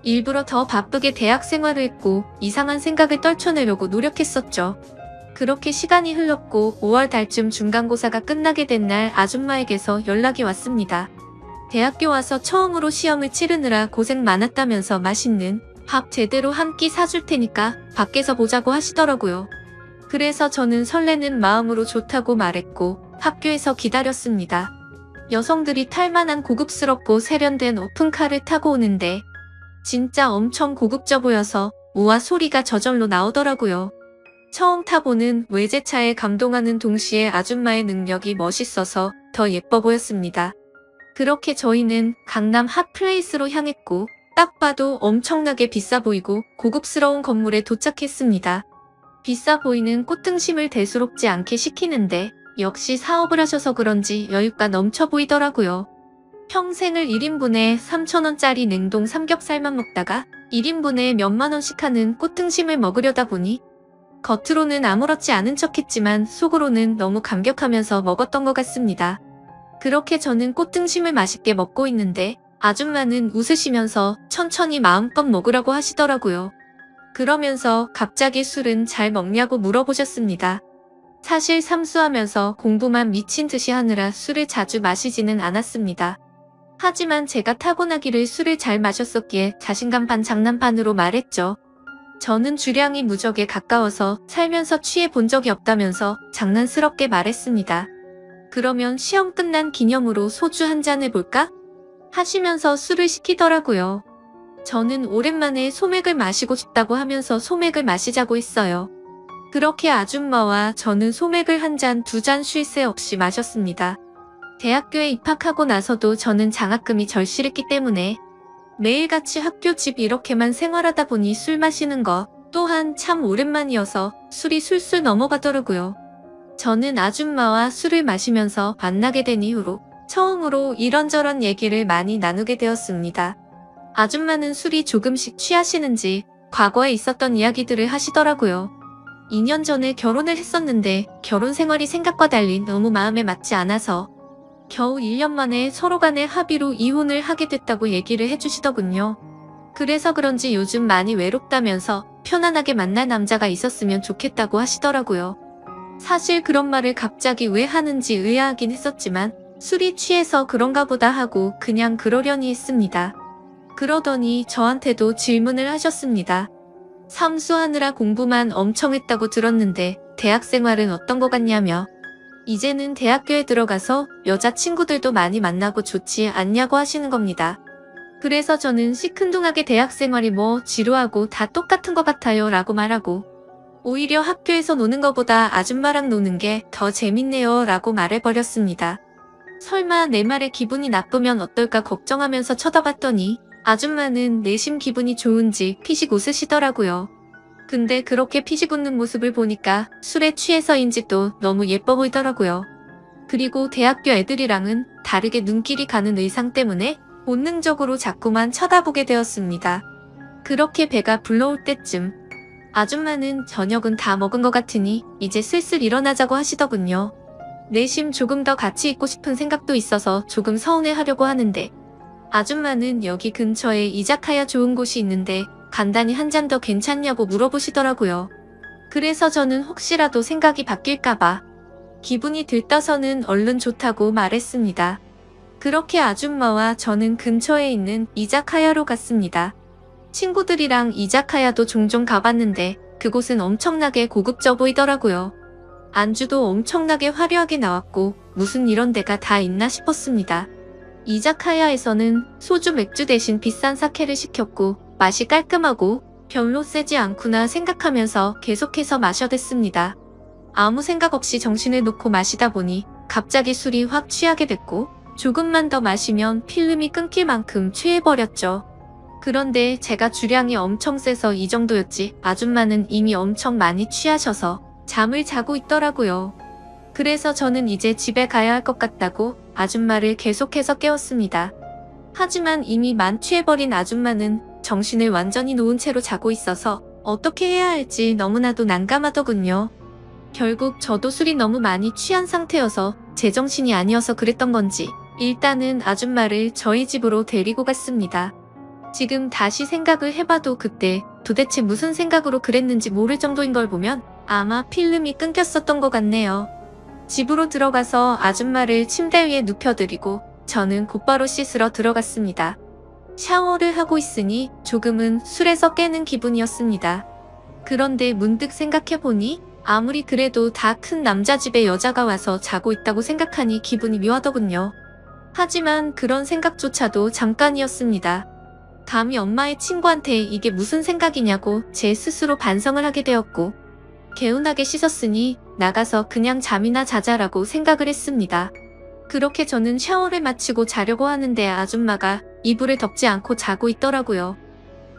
S1: 일부러 더 바쁘게 대학 생활을 했고 이상한 생각을 떨쳐내려고 노력했었죠. 그렇게 시간이 흘렀고 5월 달쯤 중간고사가 끝나게 된 날 아줌마에게서 연락이 왔습니다. 대학교 와서 처음으로 시험을 치르느라 고생 많았다면서 맛있는 밥 제대로 한 끼 사줄 테니까 밖에서 보자고 하시더라고요. 그래서 저는 설레는 마음으로 좋다고 말했고 학교에서 기다렸습니다. 여성들이 탈만한 고급스럽고 세련된 오픈카를 타고 오는데 진짜 엄청 고급져 보여서 우와 소리가 저절로 나오더라고요. 처음 타보는 외제차에 감동하는 동시에 아줌마의 능력이 멋있어서 더 예뻐 보였습니다. 그렇게 저희는 강남 핫플레이스로 향했고 딱 봐도 엄청나게 비싸 보이고 고급스러운 건물에 도착했습니다. 비싸 보이는 꽃등심을 대수롭지 않게 시키는데 역시 사업을 하셔서 그런지 여유가 넘쳐 보이더라고요. 평생을 1인분에 3,000원짜리 냉동 삼겹살만 먹다가 1인분에 몇만 원씩 하는 꽃등심을 먹으려다 보니 겉으로는 아무렇지 않은 척했지만 속으로는 너무 감격하면서 먹었던 것 같습니다. 그렇게 저는 꽃등심을 맛있게 먹고 있는데 아줌마는 웃으시면서 천천히 마음껏 먹으라고 하시더라고요. 그러면서 갑자기 술은 잘 먹냐고 물어보셨습니다. 사실 삼수하면서 공부만 미친 듯이 하느라 술을 자주 마시지는 않았습니다. 하지만 제가 타고나기를 술을 잘 마셨었기에 자신감 반 장난 반으로 말했죠. 저는 주량이 무적에 가까워서 살면서 취해 본 적이 없다면서 장난스럽게 말했습니다. 그러면 시험 끝난 기념으로 소주 한 잔 해볼까? 하시면서 술을 시키더라고요. 저는 오랜만에 소맥을 마시고 싶다고 하면서 소맥을 마시자고 했어요. 그렇게 아줌마와 저는 소맥을 한 잔, 두 잔 쉴 새 없이 마셨습니다. 대학교에 입학하고 나서도 저는 장학금이 절실했기 때문에 매일같이 학교 집 이렇게만 생활하다 보니 술 마시는 거 또한 참 오랜만이어서 술이 술술 넘어가더라고요. 저는 아줌마와 술을 마시면서 만나게 된 이후로 처음으로 이런저런 얘기를 많이 나누게 되었습니다. 아줌마는 술이 조금씩 취하시는지 과거에 있었던 이야기들을 하시더라고요. 2년 전에 결혼을 했었는데 결혼 생활이 생각과 달리 너무 마음에 맞지 않아서 겨우 1년 만에 서로 간의 합의로 이혼을 하게 됐다고 얘기를 해주시더군요. 그래서 그런지 요즘 많이 외롭다면서 편안하게 만날 남자가 있었으면 좋겠다고 하시더라고요. 사실 그런 말을 갑자기 왜 하는지 의아하긴 했었지만 술이 취해서 그런가 보다 하고 그냥 그러려니 했습니다. 그러더니 저한테도 질문을 하셨습니다. 삼수하느라 공부만 엄청 했다고 들었는데 대학 생활은 어떤 것 같냐며 이제는 대학교에 들어가서 여자친구들도 많이 만나고 좋지 않냐고 하시는 겁니다. 그래서 저는 시큰둥하게 대학 생활이 뭐 지루하고 다 똑같은 것 같아요 라고 말하고 오히려 학교에서 노는 것보다 아줌마랑 노는 게 더 재밌네요 라고 말해버렸습니다. 설마 내 말에 기분이 나쁘면 어떨까 걱정하면서 쳐다봤더니 아줌마는 내심 기분이 좋은지 피식 웃으시더라고요. 근데 그렇게 피식 웃는 모습을 보니까 술에 취해서인지 또 너무 예뻐 보이더라고요. 그리고 대학교 애들이랑은 다르게 눈길이 가는 의상 때문에 본능적으로 자꾸만 쳐다보게 되었습니다. 그렇게 배가 불러올 때쯤 아줌마는 저녁은 다 먹은 것 같으니 이제 슬슬 일어나자고 하시더군요. 내심 조금 더 같이 있고 싶은 생각도 있어서 조금 서운해하려고 하는데 아줌마는 여기 근처에 이자카야 좋은 곳이 있는데 간단히 한 잔 더 괜찮냐고 물어보시더라고요. 그래서 저는 혹시라도 생각이 바뀔까봐 기분이 들떠서는 얼른 좋다고 말했습니다. 그렇게 아줌마와 저는 근처에 있는 이자카야로 갔습니다. 친구들이랑 이자카야도 종종 가봤는데 그곳은 엄청나게 고급져 보이더라고요. 안주도 엄청나게 화려하게 나왔고 무슨 이런 데가 다 있나 싶었습니다. 이자카야에서는 소주 맥주 대신 비싼 사케를 시켰고 맛이 깔끔하고 별로 세지 않구나 생각하면서 계속해서 마셔댔습니다. 아무 생각 없이 정신을 놓고 마시다 보니 갑자기 술이 확 취하게 됐고 조금만 더 마시면 필름이 끊길 만큼 취해버렸죠. 그런데 제가 주량이 엄청 세서 이 정도였지 아줌마는 이미 엄청 많이 취하셔서 잠을 자고 있더라고요. 그래서 저는 이제 집에 가야 할 것 같다고 아줌마를 계속해서 깨웠습니다. 하지만 이미 만취해버린 아줌마는 정신을 완전히 놓은 채로 자고 있어서 어떻게 해야 할지 너무나도 난감하더군요. 결국 저도 술이 너무 많이 취한 상태여서 제정신이 아니어서 그랬던 건지 일단은 아줌마를 저희 집으로 데리고 갔습니다. 지금 다시 생각을 해봐도 그때 도대체 무슨 생각으로 그랬는지 모를 정도인 걸 보면 아마 필름이 끊겼었던 것 같네요. 집으로 들어가서 아줌마를 침대 위에 눕혀드리고 저는 곧바로 씻으러 들어갔습니다. 샤워를 하고 있으니 조금은 술에서 깨는 기분이었습니다. 그런데 문득 생각해보니 아무리 그래도 다 큰 남자 집에 여자가 와서 자고 있다고 생각하니 기분이 묘하더군요. 하지만 그런 생각조차도 잠깐이었습니다. 감히 엄마의 친구한테 이게 무슨 생각이냐고 제 스스로 반성을 하게 되었고 개운하게 씻었으니 나가서 그냥 잠이나 자자라고 생각을 했습니다. 그렇게 저는 샤워를 마치고 자려고 하는데 아줌마가 이불을 덮지 않고 자고 있더라고요.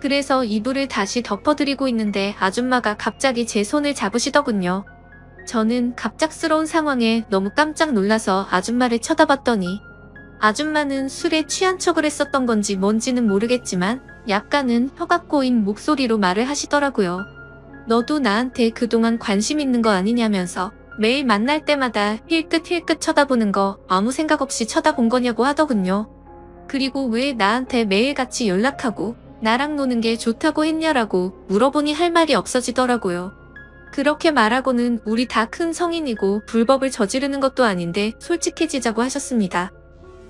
S1: 그래서 이불을 다시 덮어드리고 있는데 아줌마가 갑자기 제 손을 잡으시더군요. 저는 갑작스러운 상황에 너무 깜짝 놀라서 아줌마를 쳐다봤더니 아줌마는 술에 취한 척을 했었던 건지 뭔지는 모르겠지만 약간은 혀가 꼬인 목소리로 말을 하시더라고요. 너도 나한테 그동안 관심 있는 거 아니냐면서 매일 만날 때마다 힐끗힐끗 쳐다보는 거 아무 생각 없이 쳐다본 거냐고 하더군요. 그리고 왜 나한테 매일같이 연락하고 나랑 노는 게 좋다고 했냐라고 물어보니 할 말이 없어지더라고요. 그렇게 말하고는 우리 다 큰 성인이고 불법을 저지르는 것도 아닌데 솔직해지자고 하셨습니다.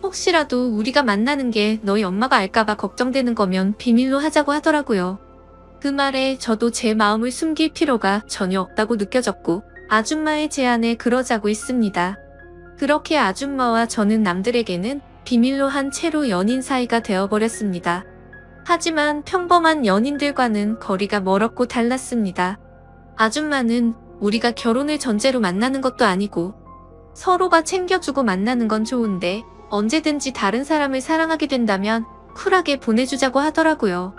S1: 혹시라도 우리가 만나는 게 너희 엄마가 알까봐 걱정되는 거면 비밀로 하자고 하더라고요. 그 말에 저도 제 마음을 숨길 필요가 전혀 없다고 느껴졌고 아줌마의 제안에 그러자고 했습니다. 그렇게 아줌마와 저는 남들에게는 비밀로 한 채로 연인 사이가 되어버렸습니다. 하지만 평범한 연인들과는 거리가 멀었고 달랐습니다. 아줌마는 우리가 결혼을 전제로 만나는 것도 아니고 서로가 챙겨주고 만나는 건 좋은데 언제든지 다른 사람을 사랑하게 된다면 쿨하게 보내주자고 하더라고요.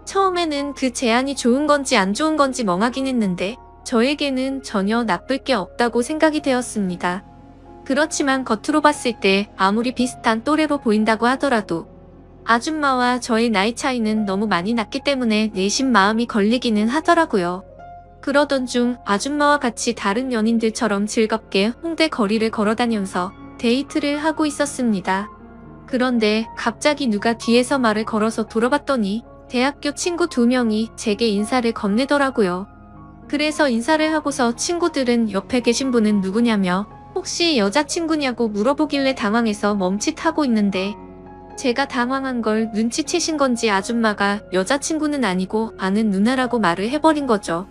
S1: 처음에는 그 제안이 좋은 건지 안 좋은 건지 멍하긴 했는데 저에게는 전혀 나쁠 게 없다고 생각이 되었습니다. 그렇지만 겉으로 봤을 때 아무리 비슷한 또래로 보인다고 하더라도 아줌마와 저의 나이 차이는 너무 많이 났기 때문에 내심 마음이 걸리기는 하더라고요. 그러던 중 아줌마와 같이 다른 연인들처럼 즐겁게 홍대 거리를 걸어다니면서 데이트를 하고 있었습니다. 그런데 갑자기 누가 뒤에서 말을 걸어서 돌아봤더니 대학교 친구 2명이 제게 인사를 건네더라고요. 그래서 인사를 하고서 친구들은 옆에 계신 분은 누구냐며 혹시 여자친구냐고 물어보길래 당황해서 멈칫하고 있는데 제가 당황한 걸 눈치채신 건지 아줌마가 여자친구는 아니고 아는 누나라고 말을 해버린 거죠.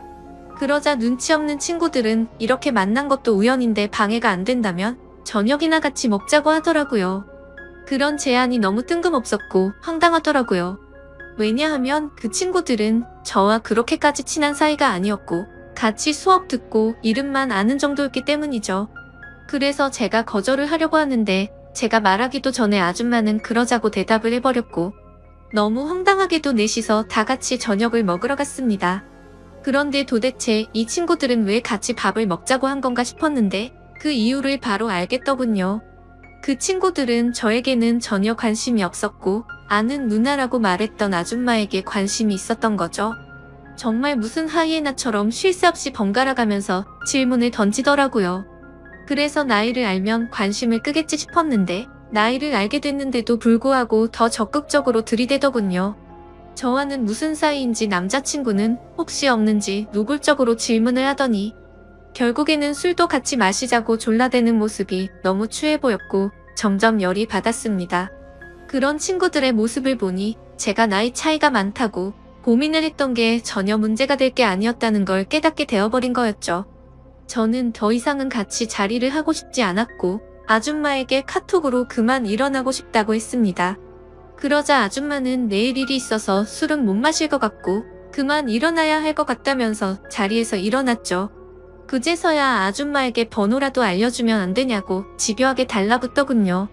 S1: 그러자 눈치 없는 친구들은 이렇게 만난 것도 우연인데 방해가 안 된다면 저녁이나 같이 먹자고 하더라고요. 그런 제안이 너무 뜬금없었고 황당하더라고요. 왜냐하면 그 친구들은 저와 그렇게까지 친한 사이가 아니었고 같이 수업 듣고 이름만 아는 정도였기 때문이죠. 그래서 제가 거절을 하려고 하는데 제가 말하기도 전에 아줌마는 그러자고 대답을 해버렸고 너무 황당하게도 넷이서 다 같이 저녁을 먹으러 갔습니다. 그런데 도대체 이 친구들은 왜 같이 밥을 먹자고 한 건가 싶었는데 그 이유를 바로 알겠더군요. 그 친구들은 저에게는 전혀 관심이 없었고 아는 누나라고 말했던 아줌마에게 관심이 있었던 거죠. 정말 무슨 하이에나처럼 쉴 새 없이 번갈아 가면서 질문을 던지더라고요. 그래서 나이를 알면 관심을 끄겠지 싶었는데 나이를 알게 됐는데도 불구하고 더 적극적으로 들이대더군요. 저와는 무슨 사이인지 남자친구는 혹시 없는지 노골적으로 질문을 하더니 결국에는 술도 같이 마시자고 졸라대는 모습이 너무 추해 보였고 점점 열이 받았습니다. 그런 친구들의 모습을 보니 제가 나이 차이가 많다고 고민을 했던 게 전혀 문제가 될 게 아니었다는 걸 깨닫게 되어버린 거였죠. 저는 더 이상은 같이 자리를 하고 싶지 않았고 아줌마에게 카톡으로 그만 일어나고 싶다고 했습니다. 그러자 아줌마는 내일 일이 있어서 술은 못 마실 것 같고 그 그만 일어나야 할 것 같다면서 자리에서 일어났죠. 그제서야 아줌마에게 번호라도 알려주면 안 되냐고 집요하게 달라붙더군요.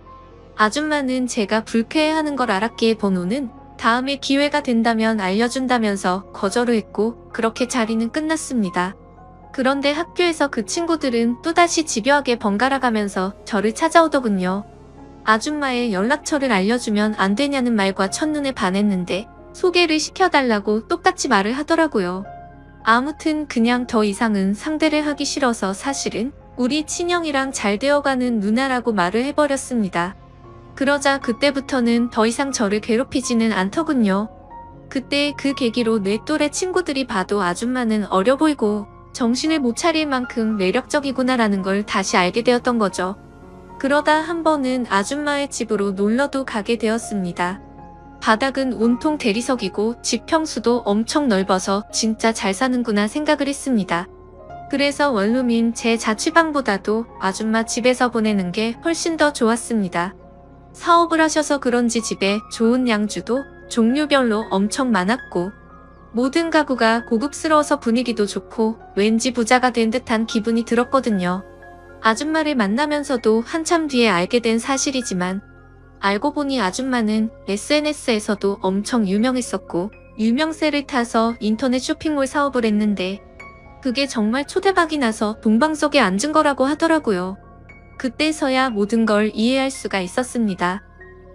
S1: 아줌마는 제가 불쾌해하는 걸 알았기에 번호는 다음에 기회가 된다면 알려준다면서 거절을 했고 그렇게 자리는 끝났습니다. 그런데 학교에서 그 친구들은 또다시 집요하게 번갈아 가면서 저를 찾아오더군요. 아줌마의 연락처를 알려주면 안 되냐는 말과 첫눈에 반했는데 소개를 시켜달라고 똑같이 말을 하더라고요. 아무튼 그냥 더 이상은 상대를 하기 싫어서 사실은 우리 친형이랑 잘 되어가는 누나라고 말을 해버렸습니다. 그러자 그때부터는 더 이상 저를 괴롭히지는 않더군요. 그때 그 계기로 내 또래 친구들이 봐도 아줌마는 어려 보이고 정신을 못 차릴 만큼 매력적이구나라는 걸 다시 알게 되었던 거죠. 그러다 한 번은 아줌마의 집으로 놀러도 가게 되었습니다. 바닥은 온통 대리석이고 집 평수도 엄청 넓어서 진짜 잘 사는구나 생각을 했습니다. 그래서 원룸인 제 자취방보다도 아줌마 집에서 보내는 게 훨씬 더 좋았습니다. 사업을 하셔서 그런지 집에 좋은 양주도 종류별로 엄청 많았고 모든 가구가 고급스러워서 분위기도 좋고 왠지 부자가 된 듯한 기분이 들었거든요. 아줌마를 만나면서도 한참 뒤에 알게 된 사실이지만 알고 보니 아줌마는 SNS에서도 엄청 유명했었고 유명세를 타서 인터넷 쇼핑몰 사업을 했는데 그게 정말 초대박이 나서 동방석에 앉은 거라고 하더라고요. 그때서야 모든 걸 이해할 수가 있었습니다.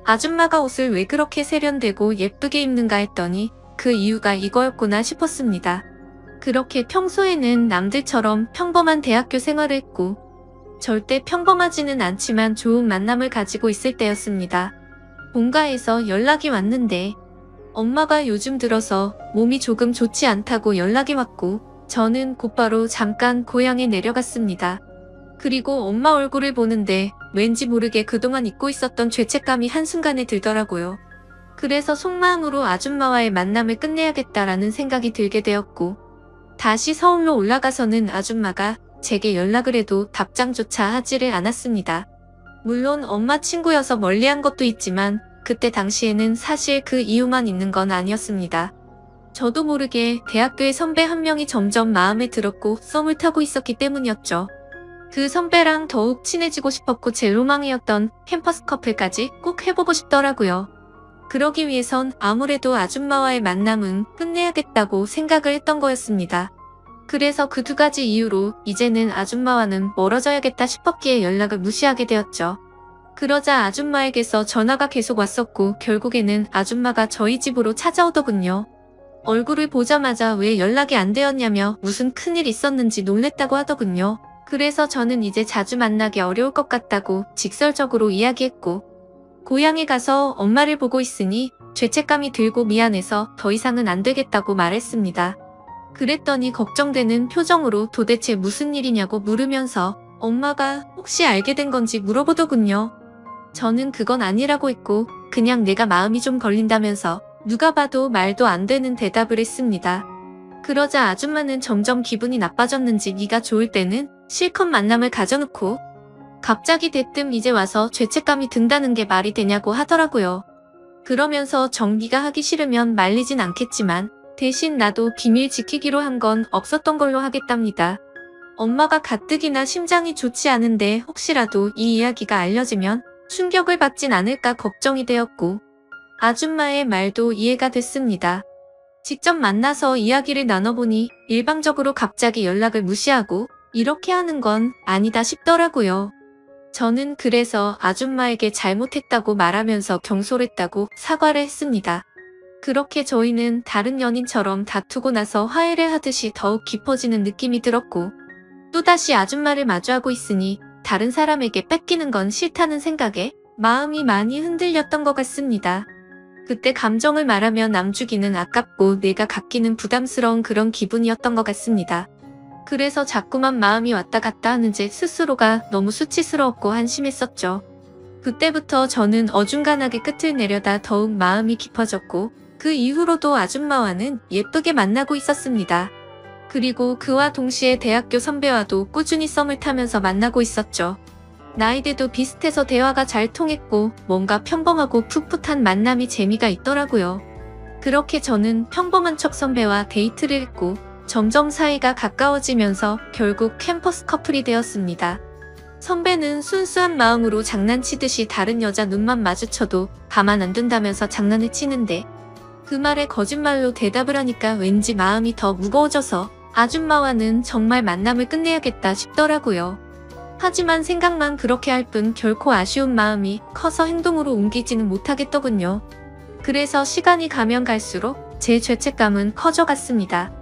S1: 아줌마가 옷을 왜 그렇게 세련되고 예쁘게 입는가 했더니 그 이유가 이거였구나 싶었습니다. 그렇게 평소에는 남들처럼 평범한 대학교 생활을 했고 절대 평범하지는 않지만 좋은 만남을 가지고 있을 때였습니다. 본가에서 연락이 왔는데 엄마가 요즘 들어서 몸이 조금 좋지 않다고 연락이 왔고 저는 곧바로 잠깐 고향에 내려갔습니다. 그리고 엄마 얼굴을 보는데 왠지 모르게 그동안 잊고 있었던 죄책감이 한순간에 들더라고요. 그래서 속마음으로 아줌마와의 만남을 끝내야겠다라는 생각이 들게 되었고 다시 서울로 올라가서는 아줌마가 제게 연락을 해도 답장조차 하지를 않았습니다. 물론 엄마 친구여서 멀리한 것도 있지만 그때 당시에는 사실 그 이유만 있는 건 아니었습니다. 저도 모르게 대학교의 선배 한 명이 점점 마음에 들었고 썸을 타고 있었기 때문이었죠. 그 선배랑 더욱 친해지고 싶었고 제 로망이었던 캠퍼스 커플까지 꼭 해보고 싶더라고요. 그러기 위해선 아무래도 아줌마와의 만남은 끝내야겠다고 생각을 했던 거였습니다. 그래서 그 두 가지 이유로 이제는 아줌마와는 멀어져야겠다 싶었기에 연락을 무시하게 되었죠. 그러자 아줌마에게서 전화가 계속 왔었고 결국에는 아줌마가 저희 집으로 찾아오더군요. 얼굴을 보자마자 왜 연락이 안 되었냐며 무슨 큰일 있었는지 놀랬다고 하더군요. 그래서 저는 이제 자주 만나기 어려울 것 같다고 직설적으로 이야기했고 고향에 가서 엄마를 보고 있으니 죄책감이 들고 미안해서 더 이상은 안 되겠다고 말했습니다. 그랬더니 걱정되는 표정으로 도대체 무슨 일이냐고 물으면서 엄마가 혹시 알게 된 건지 물어보더군요. 저는 그건 아니라고 했고 그냥 내가 마음이 좀 걸린다면서 누가 봐도 말도 안 되는 대답을 했습니다. 그러자 아줌마는 점점 기분이 나빠졌는지 네가 좋을 때는 실컷 만남을 가져놓고 갑자기 대뜸 이제 와서 죄책감이 든다는 게 말이 되냐고 하더라고요. 그러면서 정기가 하기 싫으면 말리진 않겠지만 대신 나도 비밀 지키기로 한 건 없었던 걸로 하겠답니다. 엄마가 가뜩이나 심장이 좋지 않은데 혹시라도 이 이야기가 알려지면 충격을 받진 않을까 걱정이 되었고 아줌마의 말도 이해가 됐습니다. 직접 만나서 이야기를 나눠보니 일방적으로 갑자기 연락을 무시하고 이렇게 하는 건 아니다 싶더라고요. 저는 그래서 아줌마에게 잘못했다고 말하면서 경솔했다고 사과를 했습니다. 그렇게 저희는 다른 연인처럼 다투고 나서 화해를 하듯이 더욱 깊어지는 느낌이 들었고 또다시 아줌마를 마주하고 있으니 다른 사람에게 뺏기는 건 싫다는 생각에 마음이 많이 흔들렸던 것 같습니다. 그때 감정을 말하면 남 주기는 아깝고 내가 갖기는 부담스러운 그런 기분이었던 것 같습니다. 그래서 자꾸만 마음이 왔다 갔다 하는 제 스스로가 너무 수치스러웠고 한심했었죠. 그때부터 저는 어중간하게 끝을 내려다 더욱 마음이 깊어졌고 그 이후로도 아줌마와는 예쁘게 만나고 있었습니다. 그리고 그와 동시에 대학교 선배와도 꾸준히 썸을 타면서 만나고 있었죠. 나이대도 비슷해서 대화가 잘 통했고 뭔가 평범하고 풋풋한 만남이 재미가 있더라고요. 그렇게 저는 평범한 척 선배와 데이트를 했고 점점 사이가 가까워지면서 결국 캠퍼스 커플이 되었습니다. 선배는 순수한 마음으로 장난치듯이 다른 여자 눈만 마주쳐도 가만 안 둔다면서 장난을 치는데 그 말에 거짓말로 대답을 하니까 왠지 마음이 더 무거워져서 아줌마와는 정말 만남을 끝내야겠다 싶더라고요. 하지만 생각만 그렇게 할 뿐 결코 아쉬운 마음이 커서 행동으로 옮기지는 못하겠더군요. 그래서 시간이 가면 갈수록 제 죄책감은 커져갔습니다.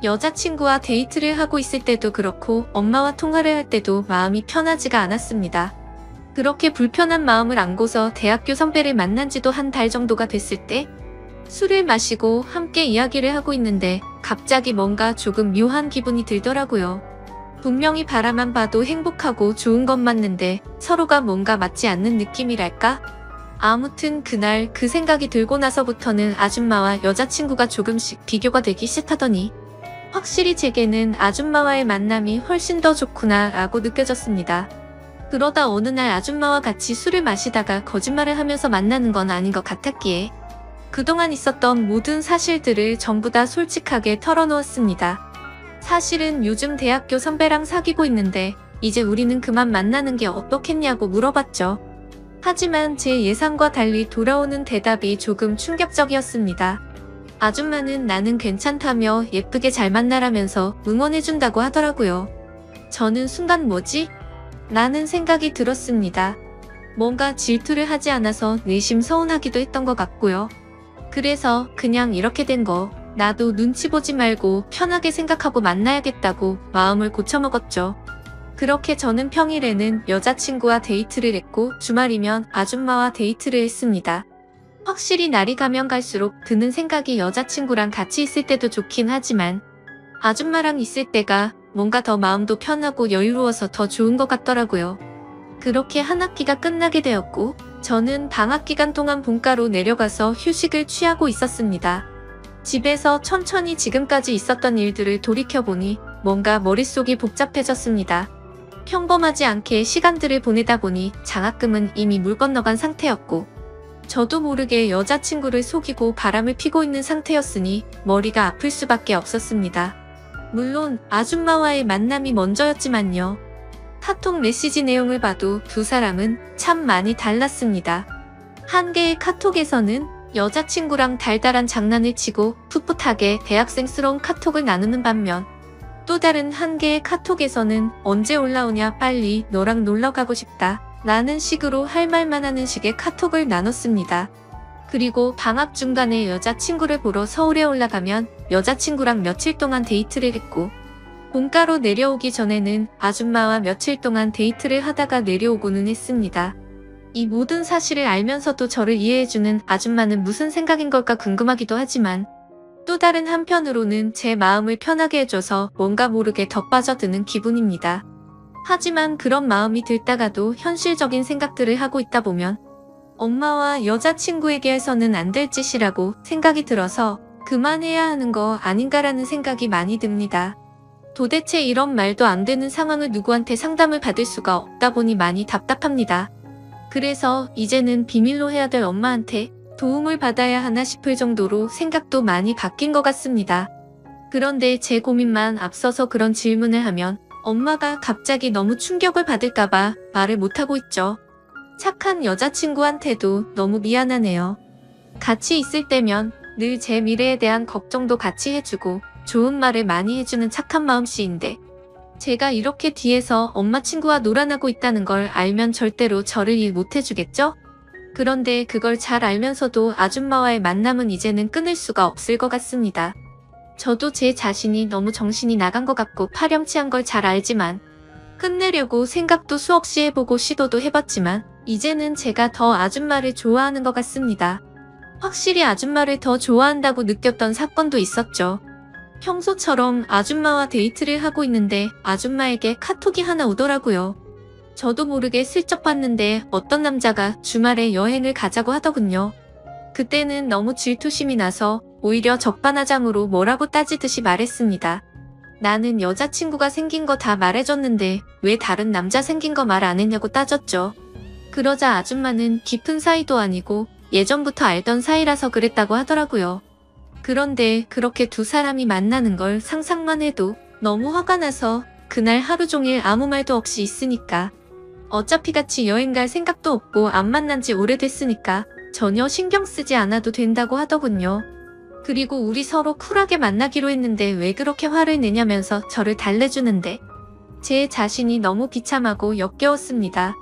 S1: 여자친구와 데이트를 하고 있을 때도 그렇고 엄마와 통화를 할 때도 마음이 편하지가 않았습니다. 그렇게 불편한 마음을 안고서 대학교 선배를 만난 지도 한 달 정도가 됐을 때 술을 마시고 함께 이야기를 하고 있는데 갑자기 뭔가 조금 묘한 기분이 들더라고요. 분명히 바라만 봐도 행복하고 좋은 것 맞는데 서로가 뭔가 맞지 않는 느낌이랄까? 아무튼 그날 그 생각이 들고 나서부터는 아줌마와 여자친구가 조금씩 비교가 되기 시작하더니 확실히 제게는 아줌마와의 만남이 훨씬 더 좋구나 라고 느껴졌습니다. 그러다 어느 날 아줌마와 같이 술을 마시다가 거짓말을 하면서 만나는 건 아닌 것 같았기에 그동안 있었던 모든 사실들을 전부 다 솔직하게 털어놓았습니다. 사실은 요즘 대학교 선배랑 사귀고 있는데 이제 우리는 그만 만나는 게 어떻겠냐고 물어봤죠. 하지만 제 예상과 달리 돌아오는 대답이 조금 충격적이었습니다. 아줌마는 나는 괜찮다며 예쁘게 잘 만나라면서 응원해준다고 하더라고요. 저는 순간 뭐지? 라는 생각이 들었습니다. 뭔가 질투를 하지 않아서 내심 서운하기도 했던 것 같고요. 그래서 그냥 이렇게 된 거 나도 눈치 보지 말고 편하게 생각하고 만나야겠다고 마음을 고쳐먹었죠. 그렇게 저는 평일에는 여자친구와 데이트를 했고 주말이면 아줌마와 데이트를 했습니다. 확실히 날이 가면 갈수록 드는 생각이 여자친구랑 같이 있을 때도 좋긴 하지만 아줌마랑 있을 때가 뭔가 더 마음도 편하고 여유로워서 더 좋은 것 같더라고요. 그렇게 한 학기가 끝나게 되었고 저는 방학 기간 동안 본가로 내려가서 휴식을 취하고 있었습니다. 집에서 천천히 지금까지 있었던 일들을 돌이켜보니 뭔가 머릿속이 복잡해졌습니다. 평범하지 않게 시간들을 보내다 보니 장학금은 이미 물 건너간 상태였고 저도 모르게 여자친구를 속이고 바람을 피고 있는 상태였으니 머리가 아플 수밖에 없었습니다. 물론 아줌마와의 만남이 먼저였지만요. 카톡 메시지 내용을 봐도 두 사람은 참 많이 달랐습니다. 한 개의 카톡에서는 여자친구랑 달달한 장난을 치고 풋풋하게 대학생스러운 카톡을 나누는 반면 또 다른 한 개의 카톡에서는 언제 올라오냐 빨리 너랑 놀러 가고 싶다 라는 식으로 할 말만 하는 식의 카톡을 나눴습니다. 그리고 방학 중간에 여자친구를 보러 서울에 올라가면 여자친구랑 며칠 동안 데이트를 했고 본가로 내려오기 전에는 아줌마와 며칠 동안 데이트를 하다가 내려오고는 했습니다. 이 모든 사실을 알면서도 저를 이해해주는 아줌마는 무슨 생각인 걸까 궁금하기도 하지만 또 다른 한편으로는 제 마음을 편하게 해줘서 뭔가 모르게 더 빠져드는 기분입니다. 하지만 그런 마음이 들다가도 현실적인 생각들을 하고 있다 보면 엄마와 여자친구에게 해서는 안 될 짓이라고 생각이 들어서 그만해야 하는 거 아닌가라는 생각이 많이 듭니다. 도대체 이런 말도 안 되는 상황을 누구한테 상담을 받을 수가 없다 보니 많이 답답합니다. 그래서 이제는 비밀로 해야 될 엄마한테 도움을 받아야 하나 싶을 정도로 생각도 많이 바뀐 것 같습니다. 그런데 제 고민만 앞서서 그런 질문을 하면 엄마가 갑자기 너무 충격을 받을까봐 말을 못하고 있죠. 착한 여자친구한테도 너무 미안하네요. 같이 있을 때면 늘 제 미래에 대한 걱정도 같이 해주고 좋은 말을 많이 해주는 착한 마음씨인데 제가 이렇게 뒤에서 엄마 친구와 놀아나고 있다는 걸 알면 절대로 저를 일 못해주겠죠? 그런데 그걸 잘 알면서도 아줌마와의 만남은 이제는 끊을 수가 없을 것 같습니다. 저도 제 자신이 너무 정신이 나간 것 같고 파렴치한 걸 잘 알지만 끝내려고 생각도 수없이 해보고 시도도 해봤지만 이제는 제가 더 아줌마를 좋아하는 것 같습니다. 확실히 아줌마를 더 좋아한다고 느꼈던 사건도 있었죠. 평소처럼 아줌마와 데이트를 하고 있는데 아줌마에게 카톡이 하나 오더라고요. 저도 모르게 슬쩍 봤는데 어떤 남자가 주말에 여행을 가자고 하더군요. 그때는 너무 질투심이 나서 오히려 적반하장으로 뭐라고 따지듯이 말했습니다. 나는 여자친구가 생긴 거 다 말해줬는데 왜 다른 남자 생긴 거 말 안 했냐고 따졌죠. 그러자 아줌마는 깊은 사이도 아니고 예전부터 알던 사이라서 그랬다고 하더라고요. 그런데 그렇게 두 사람이 만나는 걸 상상만 해도 너무 화가 나서 그날 하루 종일 아무 말도 없이 있으니까 어차피 같이 여행 갈 생각도 없고 안 만난 지 오래됐으니까 전혀 신경 쓰지 않아도 된다고 하더군요. 그리고 우리 서로 쿨하게 만나기로 했는데 왜 그렇게 화를 내냐면서 저를 달래주는데 제 자신이 너무 비참하고 역겨웠습니다.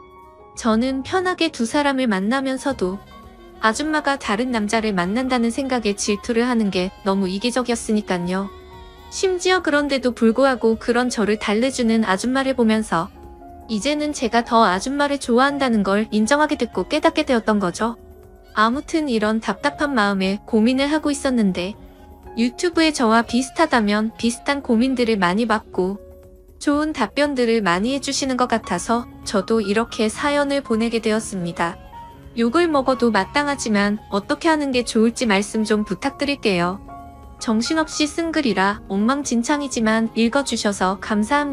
S1: 저는 편하게 두 사람을 만나면서도 아줌마가 다른 남자를 만난다는 생각에 질투를 하는 게 너무 이기적이었으니깐요. 심지어 그런데도 불구하고 그런 저를 달래주는 아줌마를 보면서 이제는 제가 더 아줌마를 좋아한다는 걸 인정하게 됐고 깨닫게 되었던 거죠. 아무튼 이런 답답한 마음에 고민을 하고 있었는데 유튜브에 저와 비슷하다면 비슷한 고민들을 많이 받고 좋은 답변들을 많이 해주시는 것 같아서 저도 이렇게 사연을 보내게 되었습니다. 욕을 먹어도 마땅하지만 어떻게 하는 게 좋을지 말씀 좀 부탁드릴게요. 정신없이 쓴 글이라 엉망진창이지만 읽어주셔서 감사합니다.